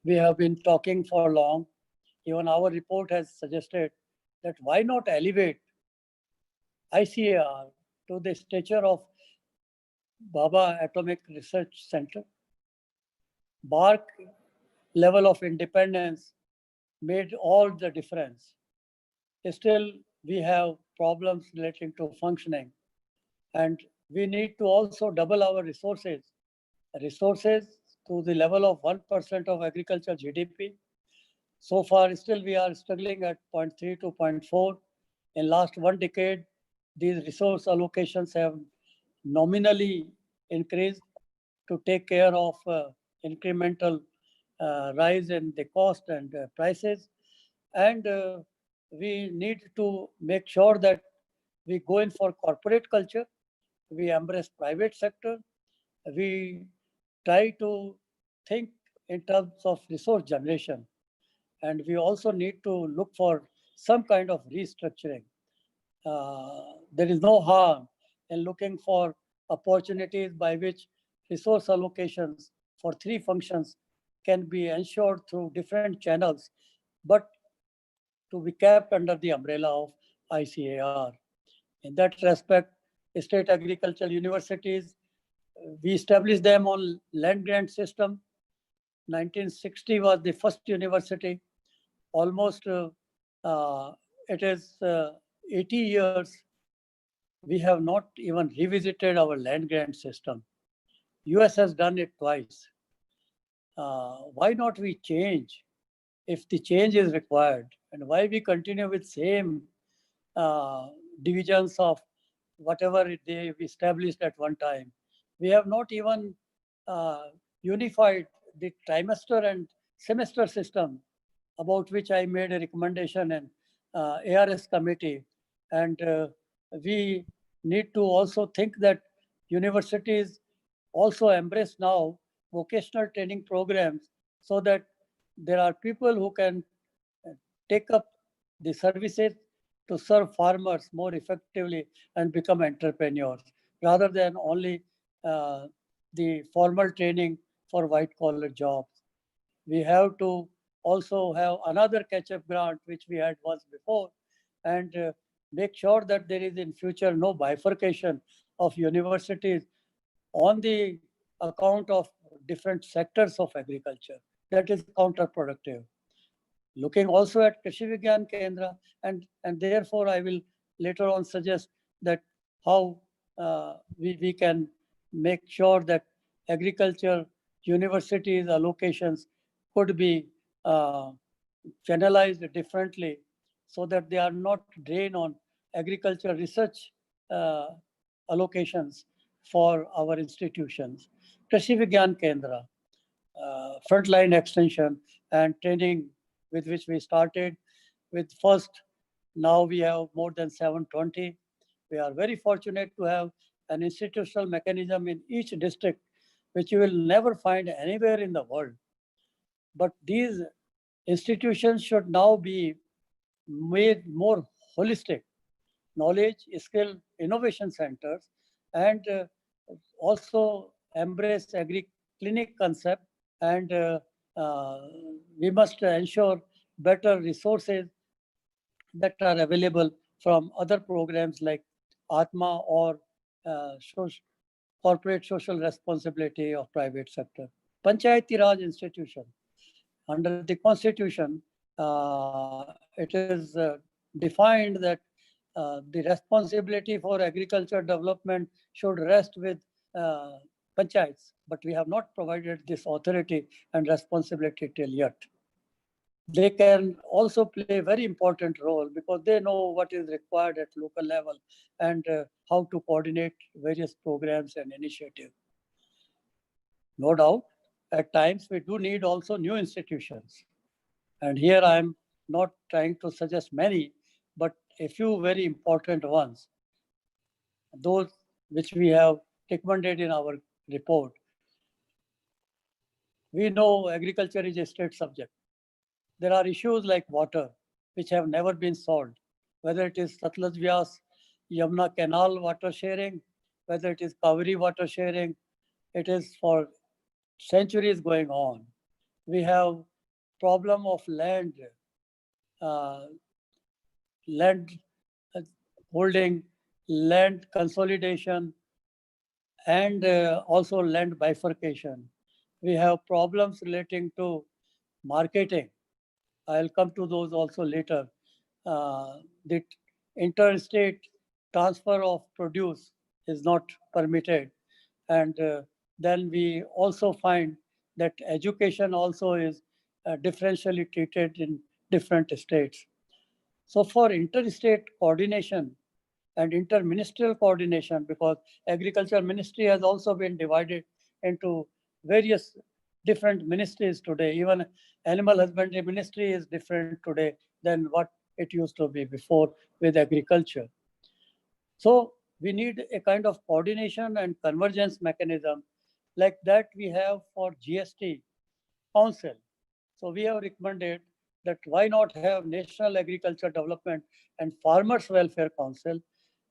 We have been talking for long. Even our report has suggested that why not elevate ICAR to the stature of Baba Atomic Research Center. BARC level of independence made all the difference. Still, we have problems relating to functioning, and we need to also double our resources to the level of 1% of agriculture GDP. So far, still we are struggling at 0.3 to 0.4. In last 1 decade, these resource allocations have nominally increased to take care of incremental rise in the cost and prices. And we need to make sure that we go in for corporate culture, we embrace private sector, we try to think in terms of resource generation. And we also need to look for some kind of restructuring. There is no harm in looking for opportunities by which resource allocations for 3 functions can be ensured through different channels, but to be kept under the umbrella of ICAR. In that respect, state agricultural universities, we established them on land grant system. 1960 was the first university. Almost it is 80 years. We have not even revisited our land grant system. US has done it twice. Why not we change if the change is required? And why we continue with same divisions of whatever they established at one time? We have not even unified the trimester and semester system, about which I made a recommendation in ARS committee. And we need to also think that universities also embrace now vocational training programs so that there are people who can take up the services to serve farmers more effectively and become entrepreneurs, rather than only the formal training for white-collar jobs. We have to also have another catch-up grant, which we had once before, and make sure that there is in future no bifurcation of universities on the account of different sectors of agriculture. That is counterproductive. Looking also at Krishi Vigyan Kendra, and therefore I will later on suggest that how we can make sure that agriculture universities allocations could be channelized differently so that they are not drained on agriculture research allocations for our institutions. Krishi Vigyan Kendra, frontline extension and training with which we started with first, now we have more than 720. We are very fortunate to have an institutional mechanism in each district, which you will never find anywhere in the world. But these institutions should now be made more holistic, knowledge, skill, innovation centers, and also embrace agri-clinic concept. And we must ensure better resources that are available from other programs like Atma or corporate social responsibility of private sector. Panchayati Raj institution. Under the constitution, it is defined that the responsibility for agriculture development should rest with panchayats, but we have not provided this authority and responsibility till yet. they can also play a very important role because they know what is required at local level and how to coordinate various programs and initiatives. No doubt, at times we do need also new institutions. And here I am not trying to suggest many, but a few very important ones, those which we have recommended in our report. We know agriculture is a state subject. There are issues like water, which have never been solved, whether it is Satluj Vyas, Yamuna Canal water sharing, whether it is Kaveri water sharing, it is for centuries going on. We have problem of land uh, holding, land consolidation, and also land bifurcation. We have problems relating to marketing. I'll come to those also later. The interstate transfer of produce is not permitted. And then we also find that education also is differentially treated in different states. So for interstate coordination and interministerial coordination, because agriculture ministry has also been divided into various different ministries today. Even animal husbandry ministry is different today than what it used to be before with agriculture. So we need a kind of coordination and convergence mechanism like that we have for GST Council. So we have recommended that why not have National Agriculture Development and Farmers Welfare Council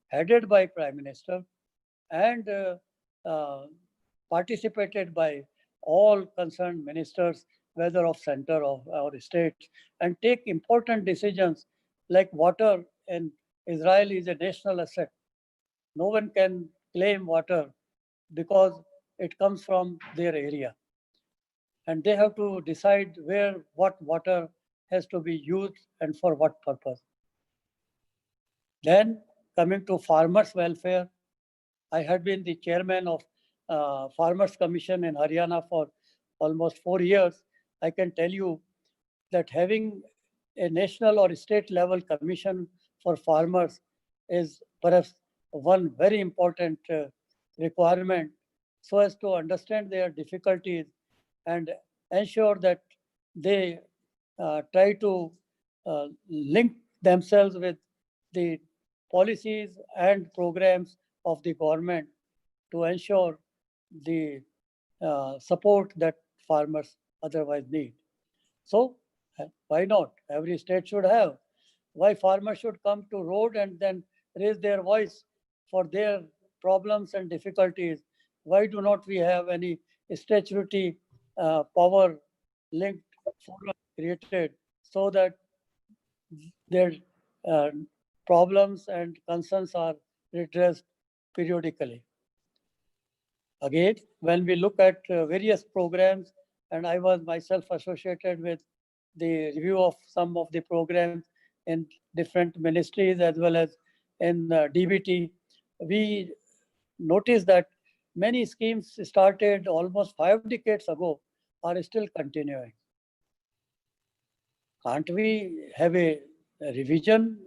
headed by Prime Minister and participated by all concerned ministers, whether of center or state, and take important decisions like water in Israel is a national asset. No one can claim water because it comes from their area. And they have to decide what water has to be used and for what purpose. Then coming to farmers' welfare, I had been the chairman of Farmers Commission in Haryana for almost 4 years. I can tell you that having a national or state level commission for farmers is perhaps one very important requirement so as to understand their difficulties and ensure that they try to link themselves with the policies and programs of the government to ensure the support that farmers otherwise need. So why not? Every state should have. Why farmers should come to road and then raise their voice for their problems and difficulties? Why do not we have any statutory power linked forum created so that their uh, problems and concerns are redressed periodically? Again, when we look at various programs, and I was myself associated with the review of some of the programs in different ministries as well as in DBT, we noticed that many schemes started almost 5 decades ago are still continuing. Can't we have a revision,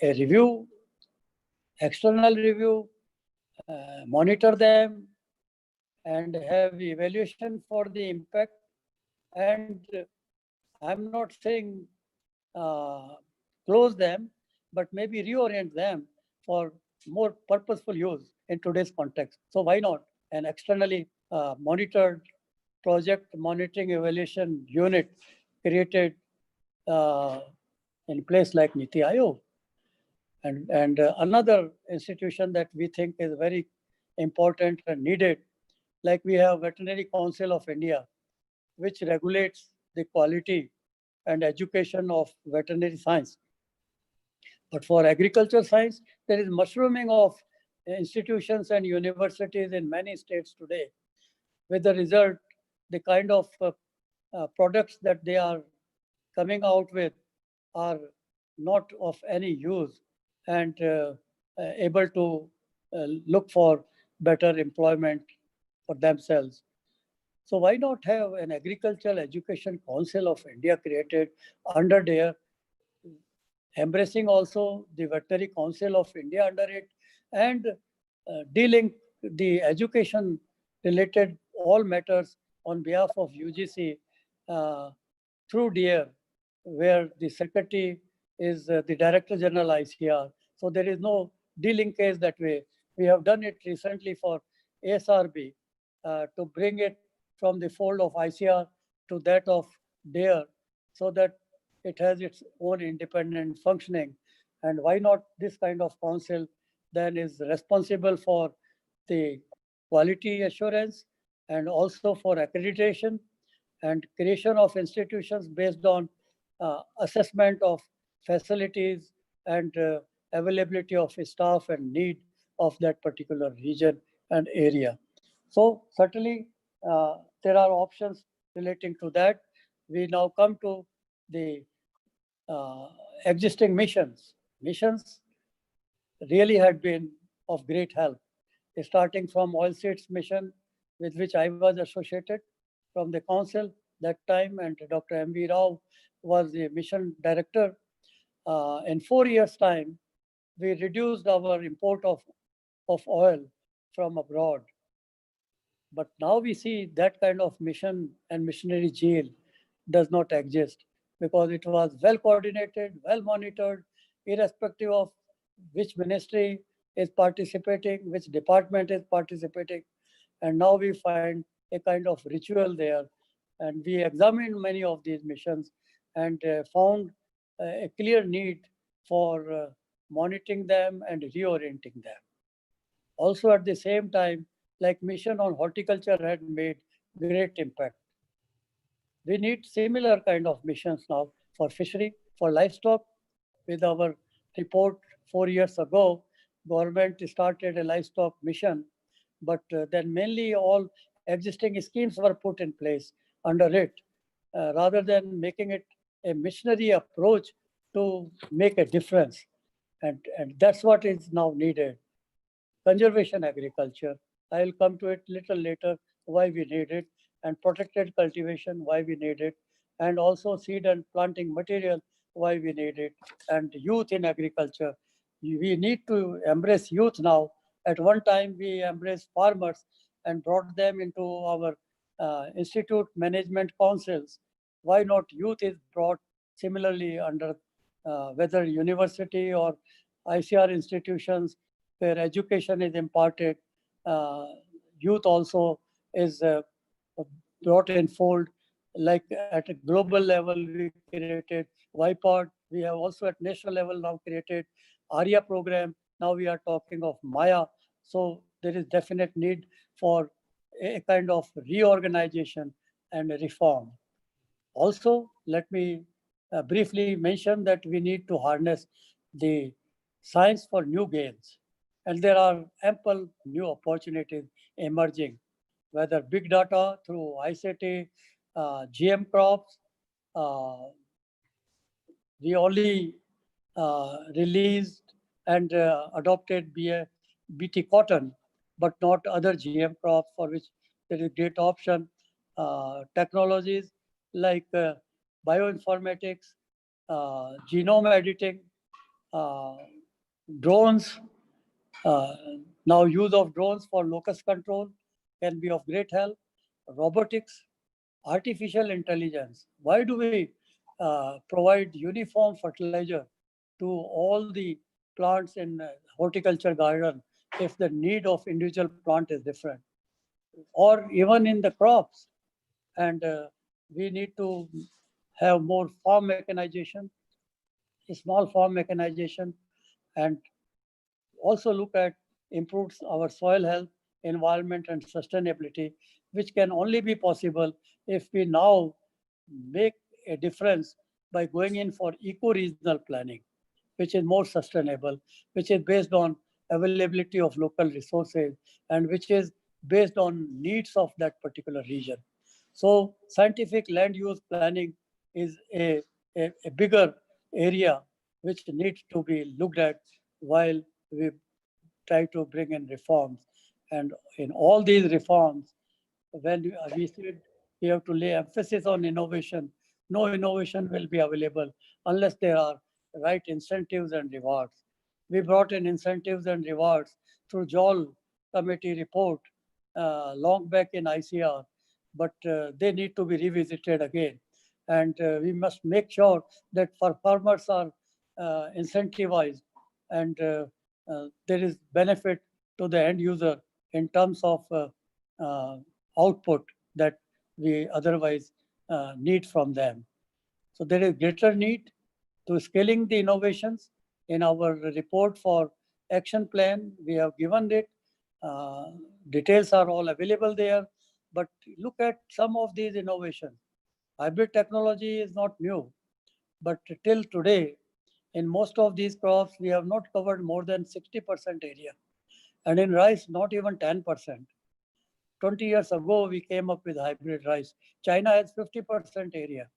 a review, external review, monitor them, and have evaluation for the impact? And I'm not saying close them, but maybe reorient them for more purposeful use in today's context. So why not an externally monitored project monitoring evaluation unit created in place like Niti Aayog? And another institution that we think is very important and needed, like we have Veterinary Council of India, which regulates the quality and education of veterinary science. But for agriculture science, there is mushrooming of institutions and universities in many states today, with the result, the kind of products that they are coming out with are not of any use and able to look for better employment for themselves. So why not have an Agricultural Education Council of India created under there, embracing also the Veterinary Council of India under it, and dealing the education related all matters on behalf of UGC through DARE, where the secretary is the Director General ICR. So there is no delinkage that way. We have done it recently for ASRB to bring it from the fold of ICR to that of DARE, so that it has its own independent functioning. And why not this kind of council then is responsible for the quality assurance and also for accreditation and creation of institutions based on assessment of facilities and availability of staff and need of that particular region and area. So certainly there are options relating to that. We now come to the existing missions. Missions really had been of great help, starting from oilseeds mission, with which I was associated from the council that time, and Dr. M.V. Rao was the mission director. In 4 years' time, we reduced our import of oil from abroad. But now we see that kind of mission and missionary zeal does not exist, because it was well coordinated, well monitored, irrespective of which ministry is participating, which department is participating. And now we find a kind of ritual there. And we examined many of these missions and found a clear need for monitoring them and reorienting them. Also at the same time, like mission on horticulture had made great impact. We need similar kind of missions now for fishery, for livestock. With our report 4 years ago, government started a livestock mission, but then mainly all existing schemes were put in place under it, rather than making it a missionary approach to make a difference. And that's what is now needed. Conservation agriculture, I will come to it little later, why we need it, and protected cultivation, why we need it, and also seed and planting material, why we need it, and youth in agriculture. We need to embrace youth now. At one time, we embraced farmers and brought them into our institute management councils. Why not youth is brought similarly under whether university or ICR institutions where education is imparted. Youth also is brought in fold. Like at a global level, we created YPOD. We have also at national level now created ARIA program. Now we are talking of Maya. So there is definite need for a kind of reorganization and reform. Also, let me briefly mention that we need to harness the science for new gains. And there are ample new opportunities emerging, whether big data through ICT, GM crops. We only released and adopted BT cotton, but not other GM crops for which there is great option. Technologies like bioinformatics, genome editing, drones. Now use of drones for locust control can be of great help. Robotics, artificial intelligence. Why do we provide uniform fertilizer to all the plants in horticulture garden if the need of individual plant is different? Or even in the crops. And we need to have more farm mechanization, small farm mechanization, and also look at improves our soil health, environment, and sustainability, which can only be possible if we now make a difference by going in for eco-regional planning, which is more sustainable, which is based on availability of local resources, and which is based on needs of that particular region. So scientific land use planning is a bigger area which needs to be looked at while we try to bring in reforms. And in all these reforms, when we said we have to lay emphasis on innovation, no innovation will be available unless there are right incentives and rewards. We brought in incentives and rewards through JOL committee report long back in ICR, but they need to be revisited again. And we must make sure that farmers are incentivized and there is benefit to the end user in terms of output that we otherwise need from them. So there is greater need to scaling the innovations. In our report for action plan, we have given it. Details are all available there. But look at some of these innovations. Hybrid technology is not new, but till today, in most of these crops, we have not covered more than 60% area. And in rice, not even 10%. 20 years ago, we came up with hybrid rice. China has 50% area.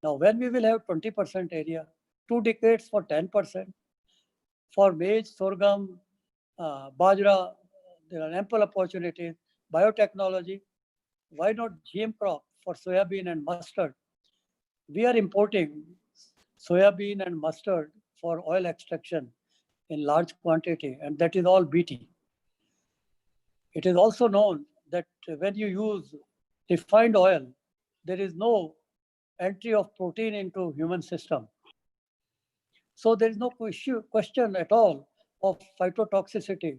Now, when we will have 20% area, 2 decades for 10%. For maize, sorghum, bajra, there are ample opportunities. Biotechnology, why not GM crop for soybean and mustard? We are importing soybean and mustard for oil extraction in large quantity, and that is all BT. It is also known that when you use refined oil, there is no entry of protein into human system. So there is no question at all of phytotoxicity.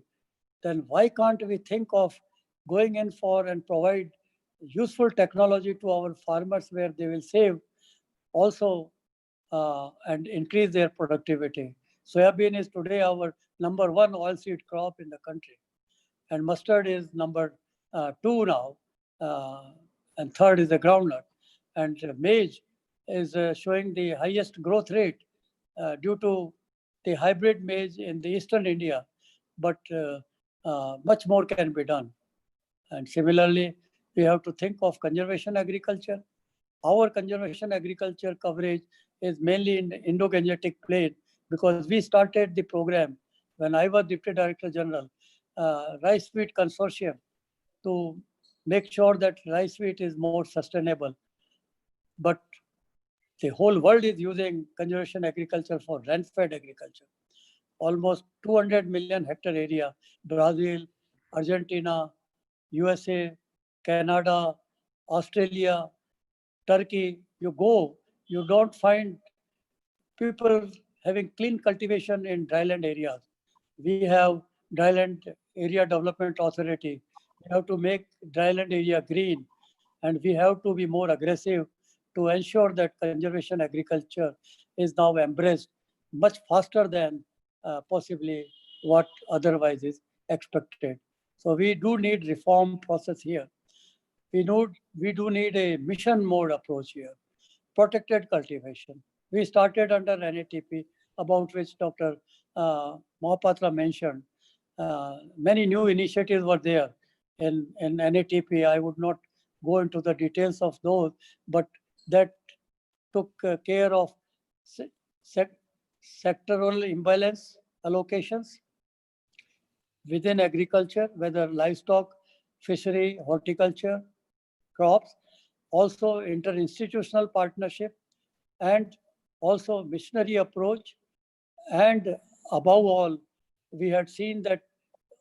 Then why can't we think of going in for and provide useful technology to our farmers where they will save also and increase their productivity? Soybean is today our #1 oilseed crop in the country, and mustard is number 2 now, and third is the groundnut. And maize is showing the highest growth rate due to the hybrid maize in the eastern India, but much more can be done. And similarly, we have to think of conservation agriculture. Our conservation agriculture coverage is mainly in the Indo-Gangetic Plain because we started the program when I was Deputy Director General, Rice Wheat Consortium, to make sure that rice wheat is more sustainable. But the whole world is using conservation agriculture for rain-fed agriculture. Almost 200 million hectare area, Brazil, Argentina, USA, Canada, Australia, Turkey, you go, you don't find people having clean cultivation in dryland areas. We have dryland area development authority. We have to make dryland area green, and we have to be more aggressive to ensure that conservation agriculture is now embraced much faster than possibly what otherwise is expected. So we do need reform process here. We do need a mission mode approach here. Protected cultivation. We started under NATP, about which Dr. Mahapatra mentioned. Many new initiatives were there in NATP. I would not go into the details of those, but that took care of sectoral imbalance allocations within agriculture, whether livestock, fishery, horticulture, crops, also interinstitutional partnership, and also missionary approach. And above all, we had seen that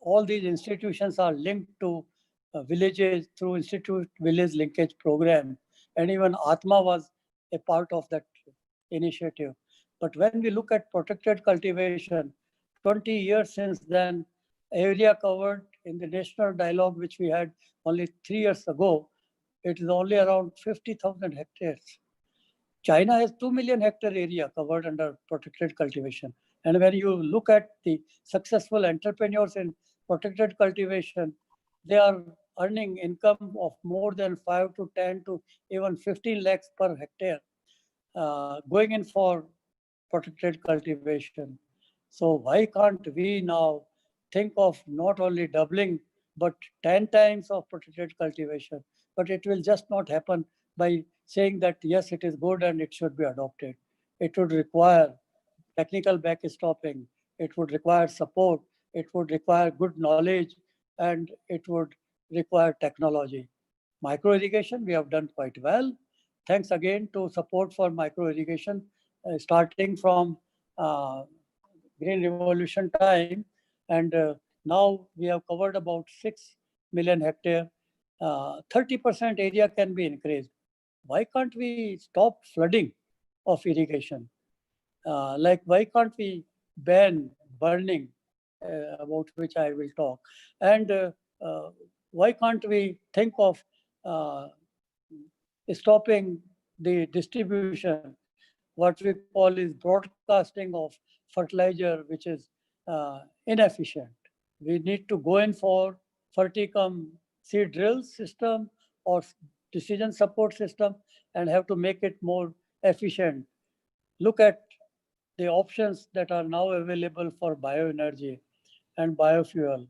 all these institutions are linked to villages through Institute Village Linkage Program. And even Atma was a part of that initiative. But when we look at protected cultivation, 20 years since then, area covered in the national dialogue, which we had only 3 years ago, it is only around 50,000 hectares. China has 2 million hectare area covered under protected cultivation. And when you look at the successful entrepreneurs in protected cultivation, they are earning income of more than 5 to 10 to even 15 lakhs per hectare, going in for protected cultivation. So why can't we now think of not only doubling, but 10 times of protected cultivation? But it will just not happen by saying that, yes, it is good and it should be adopted. It would require technical backstopping. It would require support. It would require good knowledge, and it would require technology. Micro irrigation, we have done quite well. Thanks again to support for micro irrigation, starting from Green Revolution time. And now we have covered about 6 million hectare. 30% area can be increased. Why can't we stop flooding of irrigation? Like, why can't we ban burning, about which I will talk? And why can't we think of stopping the distribution, what we call is broadcasting of fertilizer, which is inefficient. We need to go in for ferticum seed drill system or decision support system and have to make it more efficient. Look at the options that are now available for bioenergy and biofuel.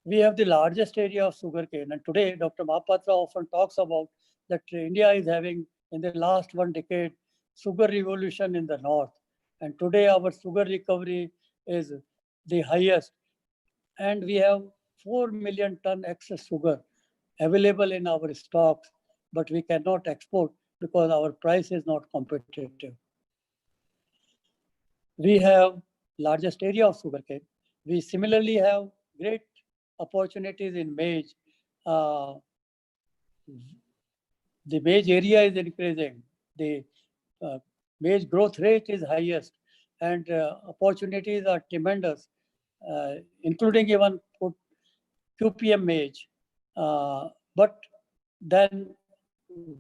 We have the largest area of sugarcane, and today Dr. Mahapatra often talks about that India is having, in the last 1 decade, sugar revolution in the north. And today our sugar recovery is the highest. And we have 4 million ton excess sugar available in our stocks, but we cannot export because our price is not competitive. We have largest area of sugarcane. We similarly have great opportunities in maize. The maize area is increasing. The maize growth rate is highest, and opportunities are tremendous, including even QPM maize. But then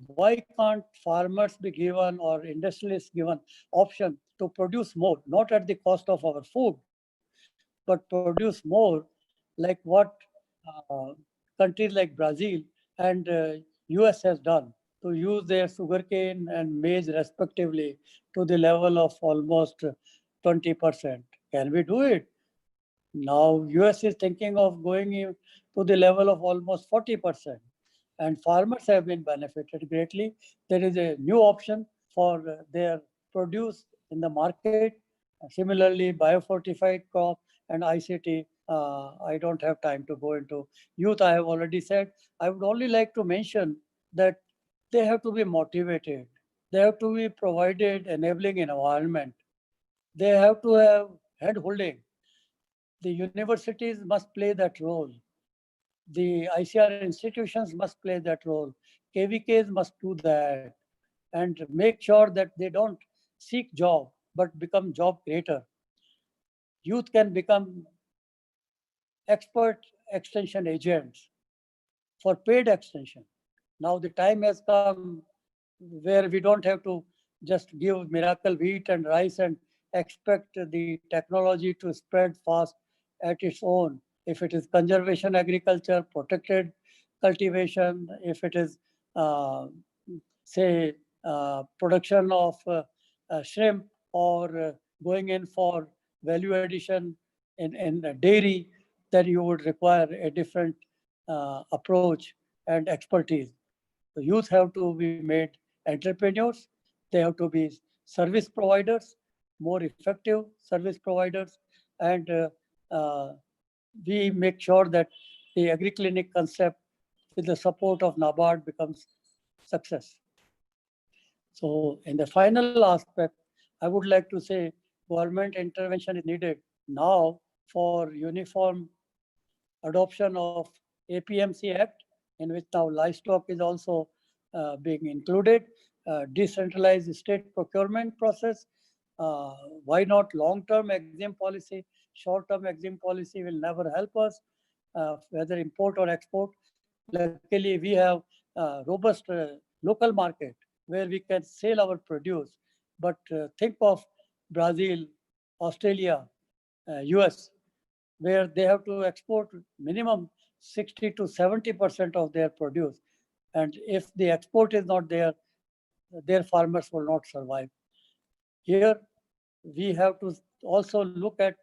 why can't farmers be given or industrialists given option to produce more, not at the cost of our food, but produce more, like what countries like Brazil and US has done, to use their sugarcane and maize respectively to the level of almost 20%. Can we do it? Now US is thinking of going to the level of almost 40%. And farmers have been benefited greatly. There is a new option for their produce in the market. Similarly, biofortified crop and ICT, I don't have time to go into. Youth, I have already said. I would only like to mention that they have to be motivated. They have to be provided enabling environment. They have to have hand holding. The universities must play that role. The ICR institutions must play that role. KVKs must do that and make sure that they don't seek job, but become job creator. Youth can become expert extension agents for paid extension. Now the time has come where we don't have to just give miracle wheat and rice and expect the technology to spread fast at its own. If it is conservation agriculture, protected cultivation, if it is, say, production of shrimp, or going in for value addition in dairy, then you would require a different approach and expertise. The youth have to be made entrepreneurs. They have to be service providers, more effective service providers, and we make sure that the agri-clinic concept with the support of NABARD becomes success. So in the final aspect, I would like to say government intervention is needed now for uniform adoption of APMC Act, in which now livestock is also being included, decentralized state procurement process. Why not long-term exempt policy? Short-term exempt policy will never help us, whether import or export. Luckily, we have robust local market where we can sell our produce. But think of Brazil, Australia, US, where they have to export minimum 60 to 70% of their produce. And if the export is not there, their farmers will not survive. Here, we have to also look at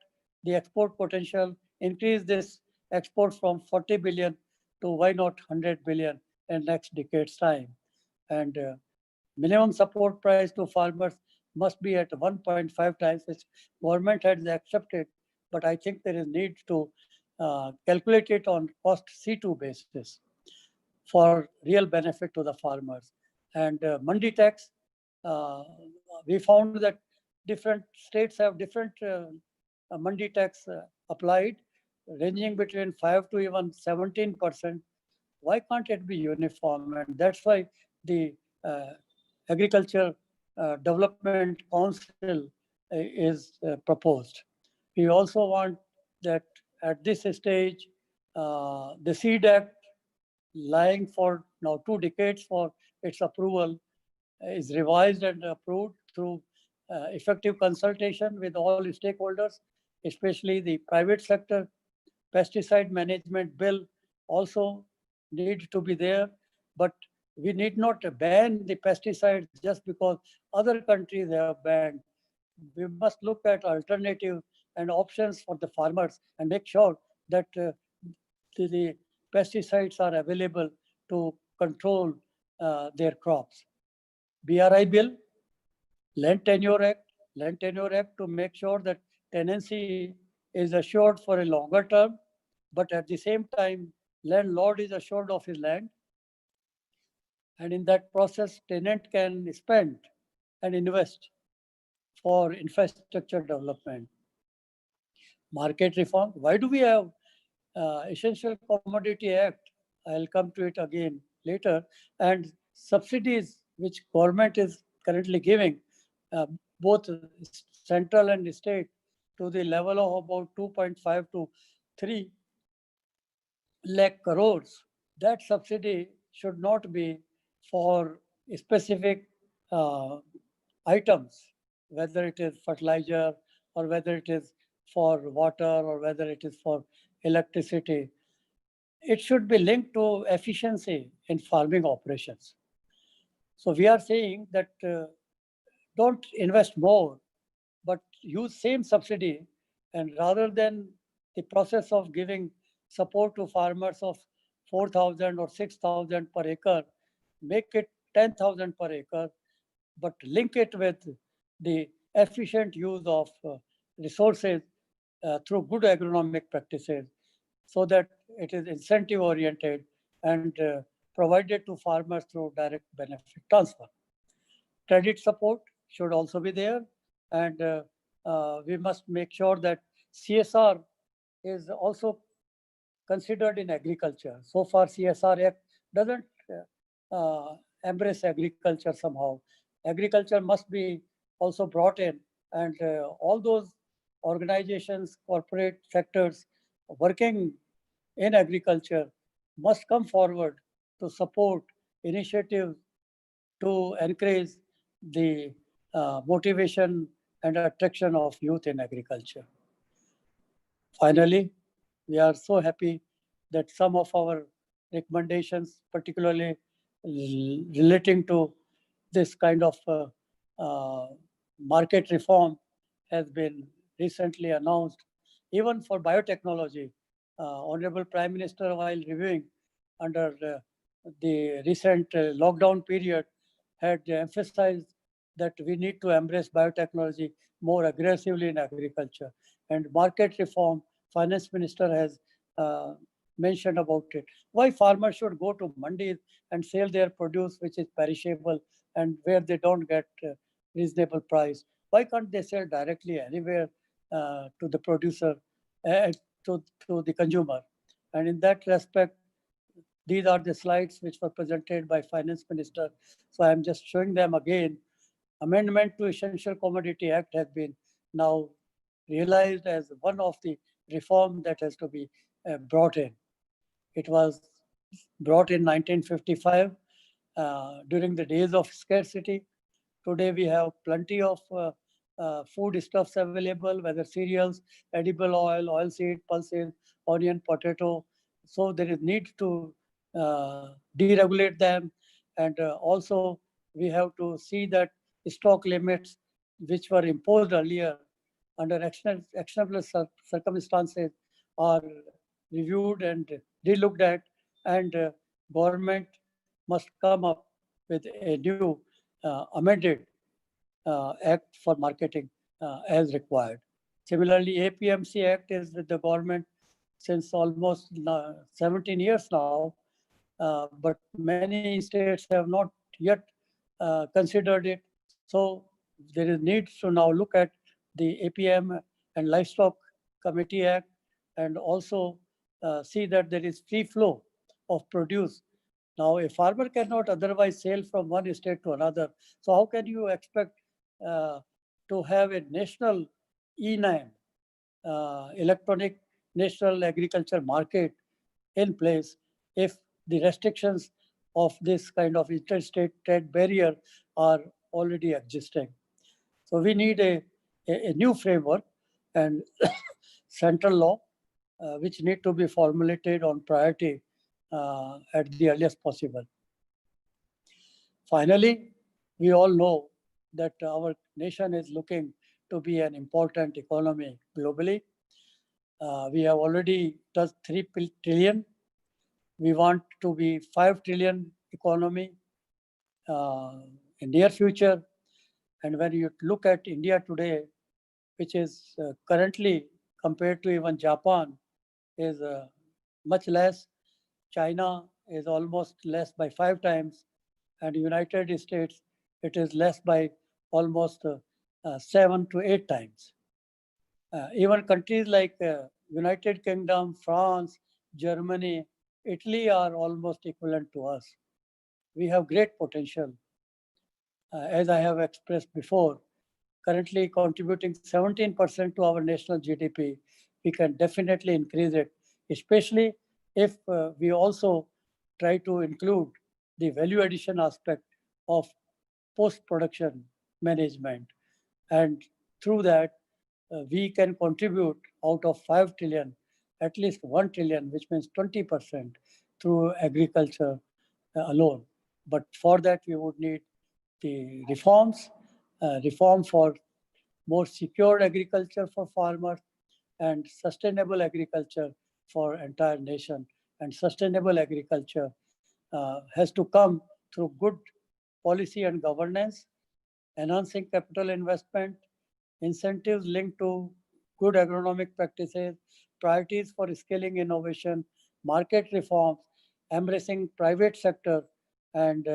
the export potential, increase this export from 40 billion to why not 100 billion in next decade's time. And minimum support price to farmers must be at 1.5 times, which government has accepted, but I think there is need to calculate it on cost C2 basis. for real benefit to the farmers. And mandi tax, we found that different states have different mandi tax applied, ranging between 5 to even 17%. Why can't it be uniform? And that's why the Agriculture Development Council is proposed. We also want that at this stage, the Seed Act, lying for now 2 decades for its approval, is revised and approved through effective consultation with all stakeholders, especially the private sector. Pesticide management bill also need to be there, but we need not ban the pesticides just because other countries have banned. We must look at alternative and options for the farmers and make sure that the pesticides are available to control their crops. BRI bill, Land Tenure Act to make sure that tenancy is assured for a longer term, but at the same time, landlord is assured of his land. And in that process, tenant can spend and invest for infrastructure development. Market reform. Why do we have Essential Commodity Act? I'll come to it again later. And subsidies which government is currently giving, both central and state, to the level of about 2.5 to 3 lakh crores. That subsidy should not be for specific items, whether it is fertilizer or whether it is for water or whether it is for electricity. It should be linked to efficiency in farming operations. So we are saying that don't invest more, but use same subsidy, and rather than the process of giving support to farmers of 4,000 or 6,000 per acre, make it 10,000 per acre, but link it with the efficient use of resources through good agronomic practices, so that it is incentive oriented and provided to farmers through direct benefit transfer. Credit support should also be there, and we must make sure that CSR is also considered in agriculture. So far, CSR Act doesn't embrace agriculture somehow. Agriculture must be also brought in, and all those organizations, corporate sectors working in agriculture must come forward to support initiatives to encourage the motivation and attraction of youth in agriculture. Finally, we are so happy that some of our recommendations, particularly relating to this kind of market reform, has been recently announced. Even for biotechnology, Honorable Prime Minister, while reviewing under the recent lockdown period, had emphasized that we need to embrace biotechnology more aggressively in agriculture. And market reform, Finance Minister has mentioned about it. Why farmers should go to mandis and sell their produce which is perishable and where they don't get reasonable price? Why can't they sell directly anywhere to the producer, to the consumer? And in that respect, these are the slides which were presented by Finance Minister. So I'm just showing them again. Amendment to Essential Commodity Act has been now realized as one of the reform that has to be brought in. It was brought in 1955 during the days of scarcity. Today we have plenty of foodstuffs available, whether cereals, edible oil, oilseed, pulses, onion, potato. So there is need to deregulate them, and also we have to see that stock limits which were imposed earlier under actionable circumstances are reviewed and relooked at, and government must come up with a new amended act for marketing as required. Similarly, APMC Act is with the government since almost 17 years now, but many states have not yet considered it. So there is need to now look at the APM and Livestock Committee Act, and also see that there is free flow of produce. Now, a farmer cannot otherwise sell from one state to another. So how can you expect to have a national ENAM, electronic national agriculture market, in place if the restrictions of this kind of interstate trade barrier are already existing? So we need a new framework and central law which need to be formulated on priority at the earliest possible. Finally, we all know that our nation is looking to be an important economy globally. We have already touched 3 trillion. We want to be 5 trillion economy in near future. And when you look at India today, which is currently compared to even Japan, is much less. China is almost less by 5 times, and United States, it is less by almost 7 to 8 times. Even countries like United Kingdom, France, Germany, Italy are almost equivalent to us. We have great potential. As I have expressed before, currently contributing 17% to our national GDP, we can definitely increase it, especially if we also try to include the value addition aspect of post-production management. And through that, we can contribute out of 5 trillion, at least 1 trillion, which means 20% through agriculture alone. But for that, we would need the reforms, reform for more secure agriculture for farmers, and sustainable agriculture for entire nation. And sustainable agriculture has to come through good policy and governance, enhancing capital investment, incentives linked to good agronomic practices, priorities for scaling innovation, market reforms, embracing private sector, and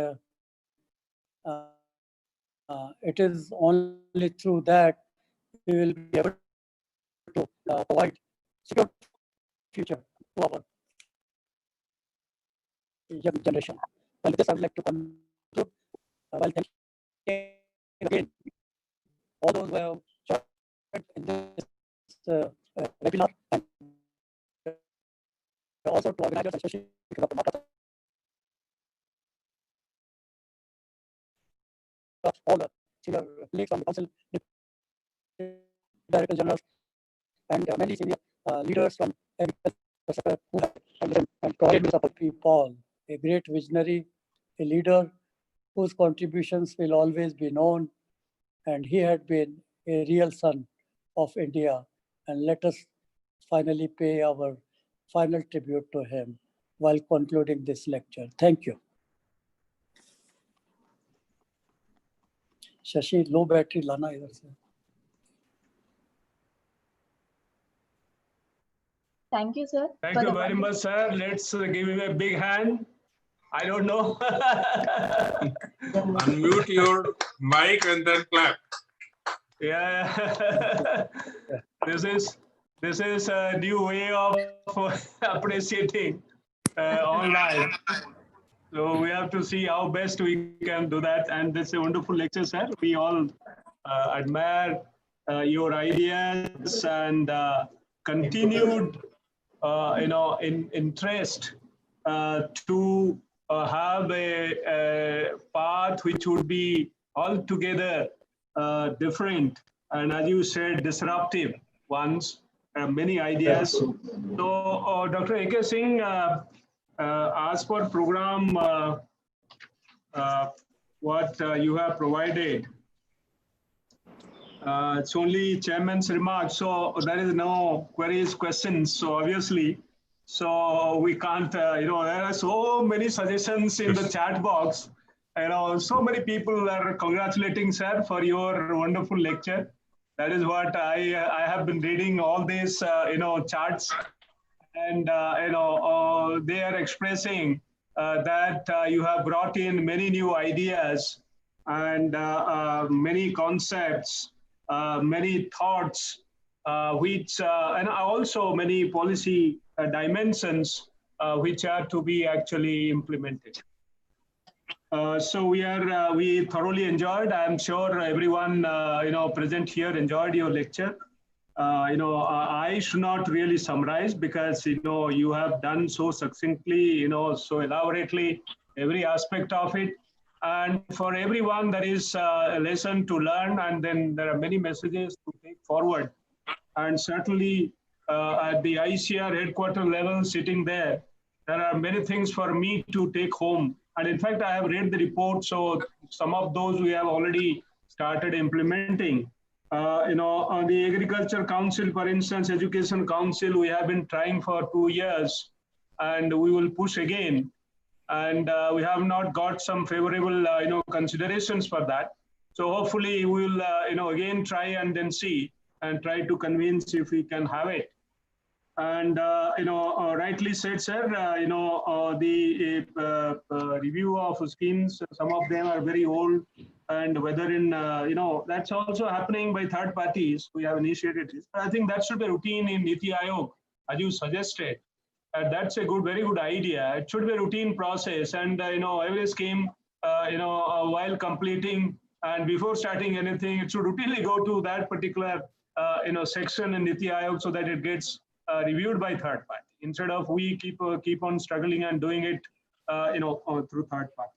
it is only through that we will be able to provide secure future to our young generation. Well, with this, I would like to conclude while thanking again all those who have joined in this webinar, and also to organizers, especially Dr. Mata, all the senior colleagues from the council, director generals, and many senior leaders from agriculture sector who have and provided me support. Paul, a great visionary, a leader whose contributions will always be known, and he had been a real son of India. And let us finally pay our final tribute to him while concluding this lecture. Thank you. Shashi, low battery lana idhar se. Thank you, sir. Thank for you the very much, sir. Let's give him a big hand. I don't know. Unmute your mic and then clap. Yeah. This is a new way of appreciating online. So we have to see how best we can do that. And this is a wonderful lecture, sir. We all admire your ideas and continued, interest to have a path which would be altogether different, and as you said, disruptive ones, many ideas. So Dr. A.K. Singh, as per program, what you have provided, it's only chairman's remarks, so there is no queries, questions. So obviously, so we can't, there are so many suggestions in the chat box. So many people are congratulating, sir, for your wonderful lecture. That is what I have been reading all these, charts, and they are expressing that you have brought in many new ideas and many concepts, many thoughts, and also many policy dimensions which are to be actually implemented. So we thoroughly enjoyed. I'm sure everyone present here enjoyed your lecture. I should not really summarize because you have done so succinctly, so elaborately every aspect of it. And for everyone, there is a lesson to learn, and then there are many messages to take forward. And certainly at the ICR headquarters level, sitting there are many things for me to take home. And in fact, I have read the report, so some of those we have already started implementing. On the Agriculture Council, for instance, Education Council, we have been trying for 2 years, and we will push again. And we have not got some favorable, considerations for that. So hopefully we will, again try and then see and try to convince if we can have it. And rightly said, sir. The review of schemes, some of them are very old, and whether in that's also happening by third parties. We have initiated this. But I think that should be routine in Niti Aayog, as you suggested. That's a very good idea. It should be a routine process, and every scheme, while completing and before starting anything, it should routinely go to that particular section in Niti Aayog so that it gets reviewed by third party instead of we keep on struggling and doing it through third party.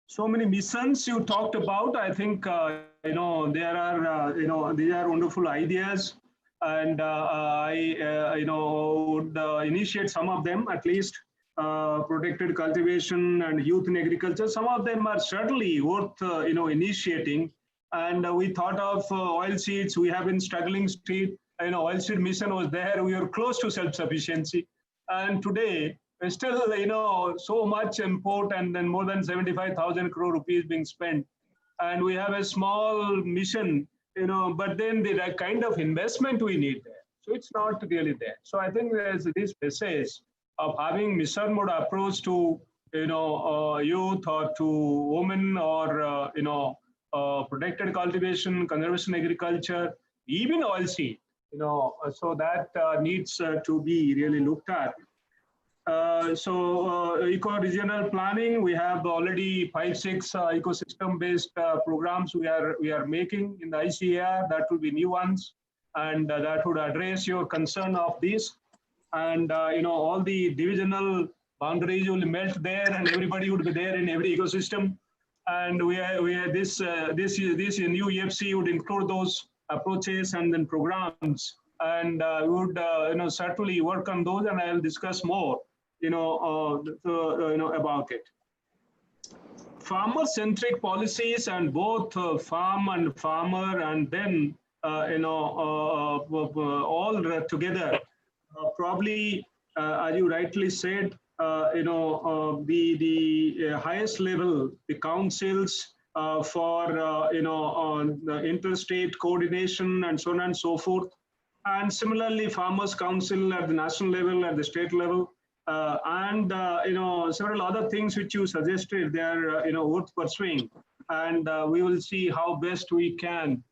So many missions you talked about. I think there are these are wonderful ideas, and I would initiate some of them at least. Protected cultivation and youth in agriculture. Some of them are certainly worth initiating. And we thought of oil seeds. We have been struggling still. Oilseed mission was there. We were close to self-sufficiency, and today we're still, so much import, and then more than 75,000 crore rupees being spent, and we have a small mission, but then the kind of investment we need there, so it's not really there. So I think there's this message of having mission mode approach to, youth or to women or protected cultivation, conservation agriculture, even oilseed. So that needs to be really looked at. Eco-regional planning, we have already 5-6 ecosystem-based programs we are making in the ICAR. That will be new ones, and that would address your concern of this. And all the divisional boundaries will melt there, and everybody would be there in every ecosystem. And we are this new EFC would include those approaches and then programs, and we would certainly work on those, and I'll discuss more about it. Farmer-centric policies, and both farm and farmer, and then all together. Probably, as you rightly said, the highest level, the councils for the interstate coordination and so on and so forth, and similarly Farmers Council at the national level, at the state level, and several other things which you suggested, they are worth pursuing, and we will see how best we can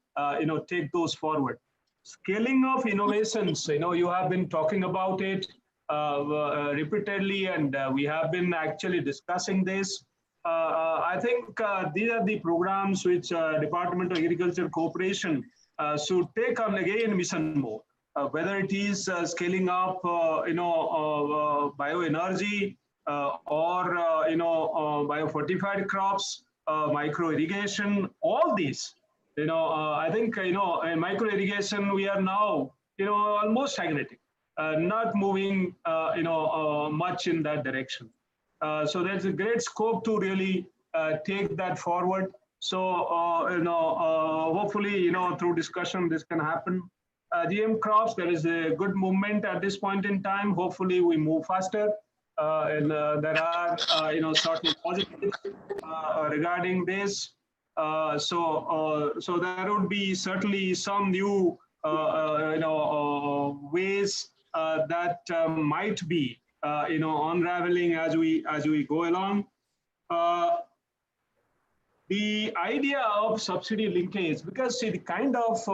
take those forward. Scaling of innovations, you have been talking about it repeatedly, and we have been actually discussing this. I think these are the programs which Department of Agriculture Corporation should take on again mission mode. Whether it is scaling up, bioenergy or biofortified crops, micro irrigation, all these. I think in micro irrigation we are now almost stagnating, not moving much in that direction. So there's a great scope to really take that forward. So hopefully through discussion this can happen. GM crops, there is a good movement at this point in time. Hopefully we move faster, and there are certain positives regarding this. So there would be certainly some new ways that might be unraveling as we go along. The idea of subsidy linkage, because see the kind of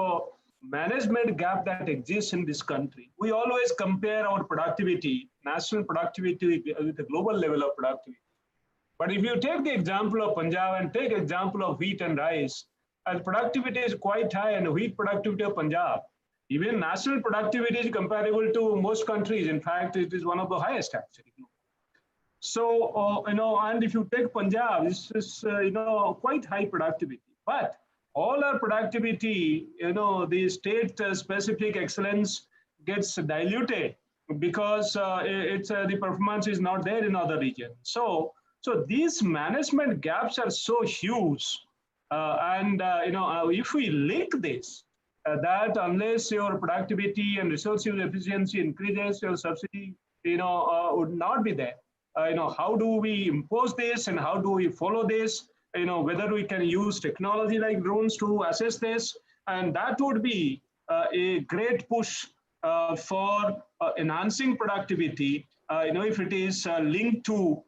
management gap that exists in this country, we always compare our productivity, national productivity with the global level of productivity. But if you take the example of Punjab and take example of wheat and rice, and productivity is quite high, and wheat productivity of Punjab, even national productivity is comparable to most countries. In fact, it is one of the highest actually. So, and if you take Punjab, this is, quite high productivity. But all our productivity, the state-specific excellence gets diluted because the performance is not there in other regions. So these management gaps are so huge. If we link this, that unless your productivity and resource use efficiency increases, your subsidy, would not be there. How do we impose this and how do we follow this? Whether we can use technology like drones to assess this, and that would be a great push for enhancing productivity. If it is linked to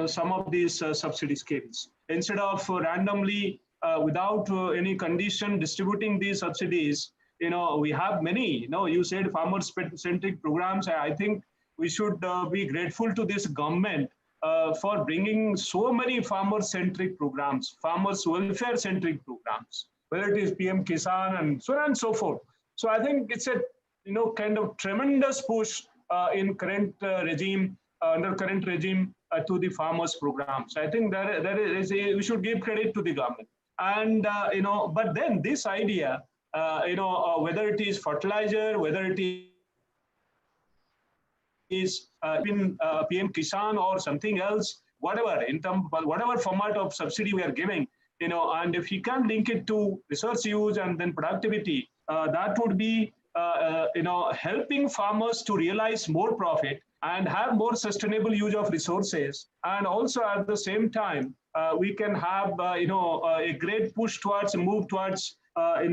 some of these subsidy schemes, instead of randomly without any condition distributing these subsidies. We have many. You said farmer-centric programs. I think we should be grateful to this government for bringing so many farmer-centric programs, farmers welfare-centric programs, whether it is PM Kisan and so on and so forth. So I think it's a kind of tremendous push in current regime, under current regime, to the farmers programs. I think we should give credit to the government. And but then this idea, whether it is fertilizer, whether it is in PM Kisan or something else, whatever whatever format of subsidy we are giving, and if you can link it to resource use and then productivity, that would be helping farmers to realize more profit and have more sustainable use of resources, and also at the same time we can have a great push towards move towards 5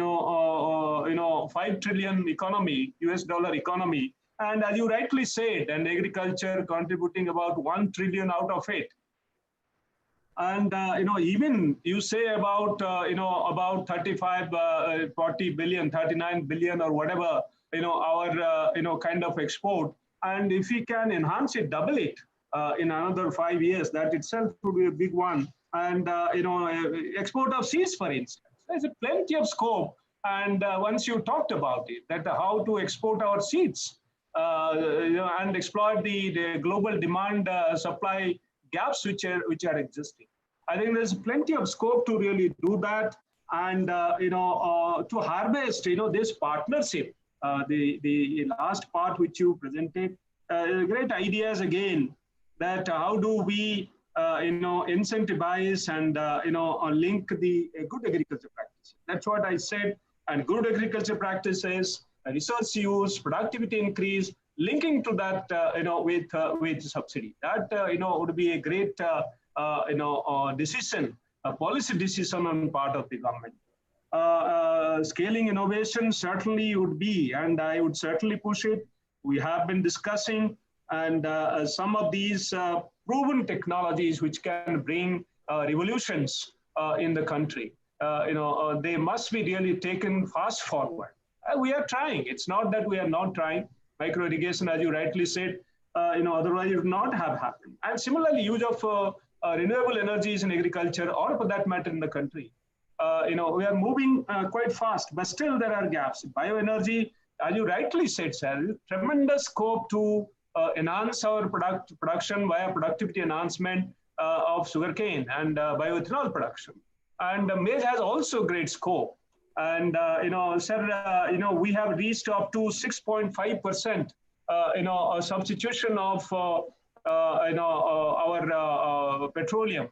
trillion economy, US dollar economy. And as you rightly said, and agriculture contributing about 1 trillion out of it. And even you say about about 35, 40 billion, 39 billion or whatever, our kind of export. And if we can enhance it, double it in another 5 years, that itself would be a big one. And export of seeds, for instance, there's plenty of scope. And once you talked about it, that how to export our seeds. And exploit the global demand supply gaps which are existing. I think there's plenty of scope to really do that, and to harvest this partnership. The last part which you presented, great ideas again. That how do we incentivize and link the good agriculture practices. That's what I said. And good agriculture practices, resource use, productivity increase, linking to that, with subsidy. That, would be a great, decision, a policy decision on part of the government. Scaling innovation certainly would be, and I would certainly push it. We have been discussing, and some of these proven technologies which can bring revolutions in the country. They must be really taken fast forward. We are trying. It's not that we are not trying. Micro irrigation, as you rightly said, otherwise it would not have happened. And similarly, use of renewable energies in agriculture, or for that matter in the country. We are moving quite fast, but still there are gaps. Bioenergy, as you rightly said, sir, tremendous scope to enhance our production via productivity enhancement of sugarcane and bioethanol production. And maize has also great scope. And sir, we have reached up to 6.5%, a substitution of our petroleum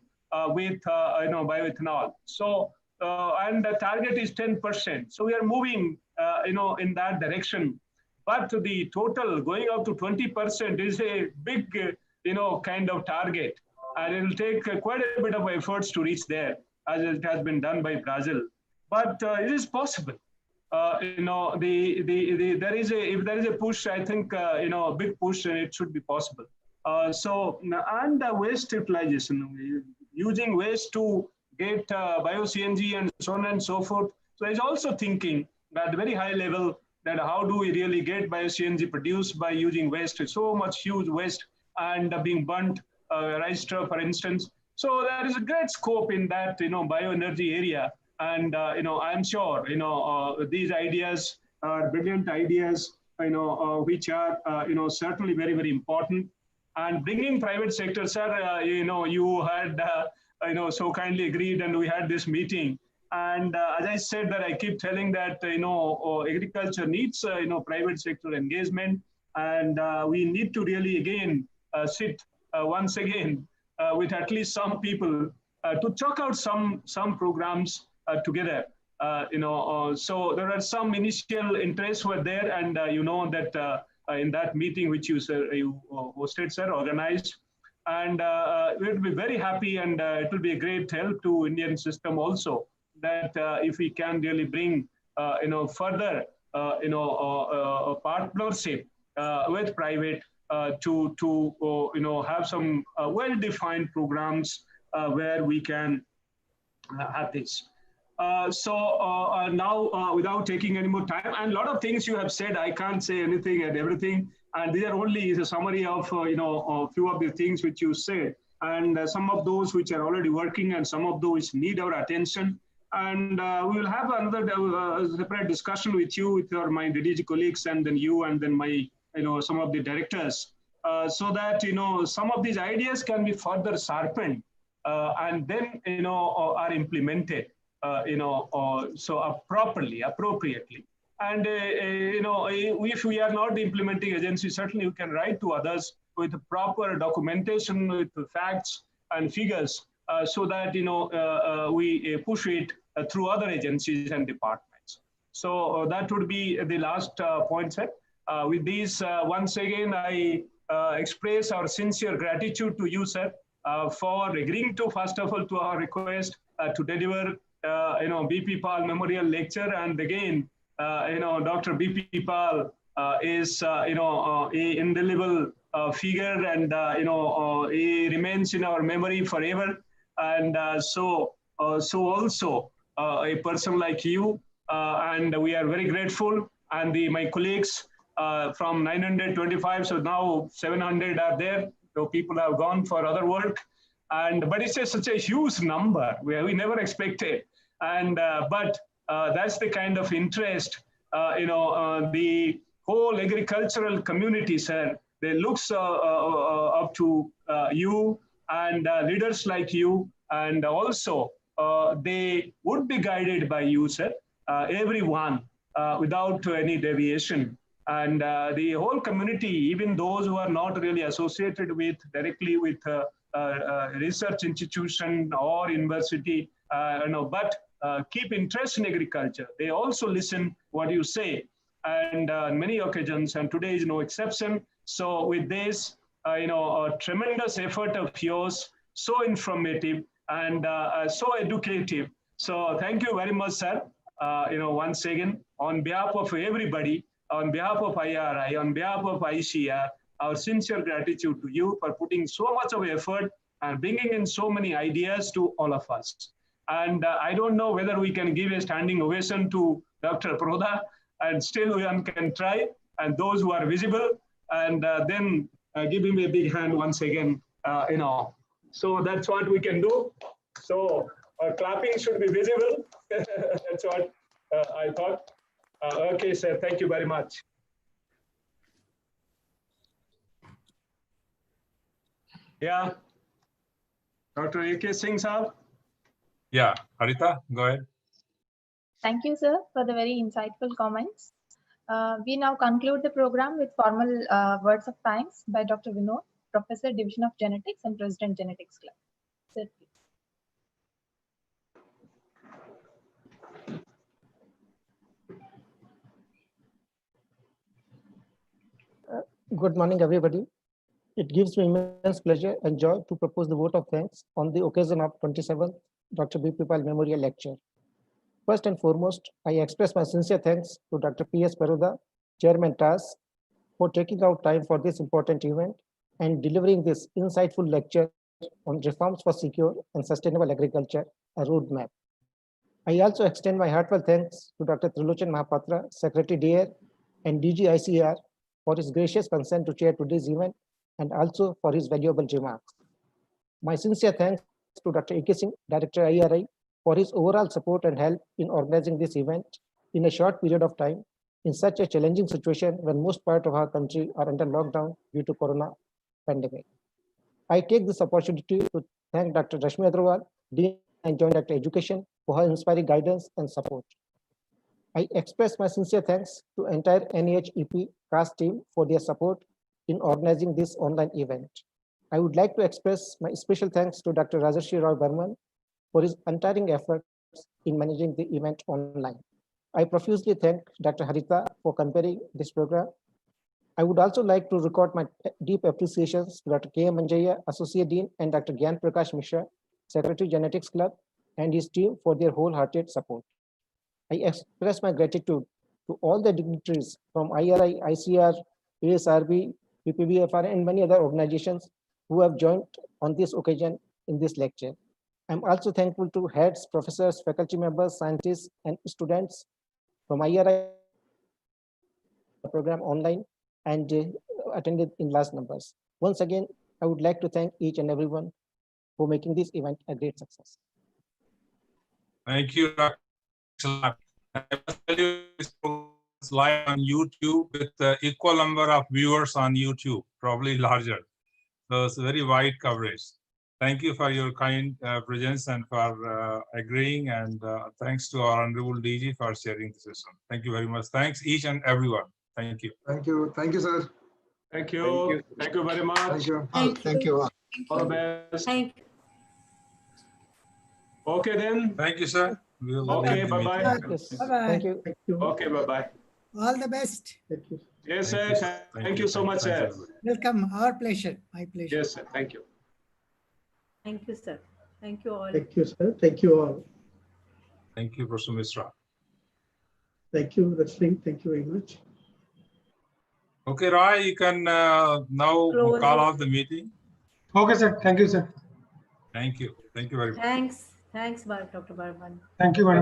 with bioethanol. So and the target is 10%. So we are moving in that direction. But the total going up to 20% is a big kind of target, and it will take quite a bit of efforts to reach there, as it has been done by Brazil. But it is possible. there is if there is a push, I think a big push, it should be possible. And waste utilization, using waste to get bio-CNG and so on and so forth. So it's also thinking at very high level that how do we really get bio-CNG produced by using waste? So much huge waste and being burnt, rice straw, for instance. So there is a great scope in that, bioenergy area. And, I'm sure, these ideas are brilliant ideas, which are, certainly very, very important. And bringing private sector, sir, you had, so kindly agreed and we had this meeting. And as I said that I keep telling that, agriculture needs, private sector engagement. And we need to really, again, sit once again with at least some people to chalk out some programs together. So there are some initial interests were there, and that in that meeting which you hosted, sir, organized, and we'll be very happy, and it will be a great help to Indian system also that if we can really bring further a partnership with private to have some well-defined programs where we can have this. Now, without taking any more time, and a lot of things you have said, I can't say anything and everything, and these are only a summary of a few of the things which you said, and some of those which are already working, and some of those need our attention. And we will have another separate discussion with you, with my DDG colleagues, and then you, and then my some of the directors, so that some of these ideas can be further sharpened and then are implemented. So properly, appropriately. And, if we are not the implementing agency, certainly we can write to others with proper documentation, with facts and figures, so that, we push it through other agencies and departments. So that would be the last point, sir. With these, once again, I express our sincere gratitude to you, sir, for agreeing to, first of all, to our request to deliver BP Pal Memorial Lecture. And again, Dr. BP Pal is, an indelible figure, and, he remains in our memory forever. And so also a person like you, and we are very grateful. And my colleagues from 925, so now 700 are there. So people have gone for other work. But it's such a huge number we never expected. And but that's the kind of interest, the whole agricultural community, sir, they look up to you and leaders like you, and also they would be guided by you, sir, everyone, without any deviation. And the whole community, even those who are not really associated with directly with research institution or university, but keep interest in agriculture. They also listen what you say, and on many occasions, and today is no exception. So with this, a tremendous effort of yours, so informative and so educative. So thank you very much, sir. Once again, on behalf of everybody, on behalf of IRI, on behalf of ICAR, our sincere gratitude to you for putting so much of effort and bringing in so many ideas to all of us. And I don't know whether we can give a standing ovation to Dr. Paroda, and still one can try, and those who are visible, and then give him a big hand once again, So that's what we can do. So clapping should be visible. That's what I thought. Okay, sir, thank you very much. Yeah. Dr. A.K. Singh, sir. Yeah, Harita, go ahead. Thank you, sir, for the very insightful comments. We now conclude the program with formal words of thanks by Dr. Vinod, Professor, Division of Genetics and President, Genetics Club. Sir, please. Good morning, everybody. It gives me immense pleasure and joy to propose the vote of thanks on the occasion of 27th Dr. B. Pal Memorial Lecture. First and foremost, I express my sincere thanks to Dr. P.S. Paroda, Chairman TAAS, for taking out time for this important event and delivering this insightful lecture on reforms for secure and sustainable agriculture, a roadmap. I also extend my heartfelt thanks to Dr. Trilochan Mahapatra, Secretary DARE, and DG ICAR for his gracious consent to chair today's event and also for his valuable remarks. My sincere thanks to Dr. A.K. Singh, Director IRI, for his overall support and help in organizing this event in a short period of time in such a challenging situation when most parts of our country are under lockdown due to corona pandemic. I take this opportunity to thank Dr. Rashmi Agrawal, Dean and Joint Director Education, for her inspiring guidance and support. I express my sincere thanks to entire NAHEP CAS team for their support in organizing this online event. I would like to express my special thanks to Dr. Rajarshi Roy Burman for his untiring efforts in managing the event online. I profusely thank Dr. Harita for comparing this program. I would also like to record my deep appreciations to Dr. K.M. Manjaya, Associate Dean, and Dr. Gyan Prakash Mishra, Secretary Genetics Club, and his team for their wholehearted support. I express my gratitude to all the dignitaries from IRI, ICR, ASRB, PPBFR, and many other organizations who have joined on this occasion in this lecture. I'm also thankful to heads, professors, faculty members, scientists, and students from IRI program online and attended in large numbers. Once again, I would like to thank each and everyone for making this event a great success. Thank you, Dr. I must tell you, this program is live on YouTube with equal number of viewers on YouTube, probably larger. So it's a very wide coverage. Thank you for your kind presence and for agreeing, and thanks to our Honorable DG for sharing the session. Thank you very much. Thanks each and everyone. Thank you. Thank you. Thank you, sir. Thank you. Thank you very much. Thank you. Thank you. All the best. Thank you. Okay then. Thank you, sir. We will Okay, end the bye-bye. meeting. Yes, Bye-bye. thank you. Okay, bye-bye. All the best. Thank you. Yes, Thank sir. you. Thank you so much, Thank you, sir. everybody. Welcome. Our pleasure. My pleasure. Yes, sir. Thank you. Thank you, sir. Thank you all. Thank you, sir. Thank you all. Thank you, Professor Mishra. Thank you, Rashmi. Thank you very much. Okay, Roy, you can now Close call it. off the meeting. Okay, sir. Thank you, sir. Thank you. Thank you very much. Thanks. Thanks, Dr. Barman. Thank you, madam.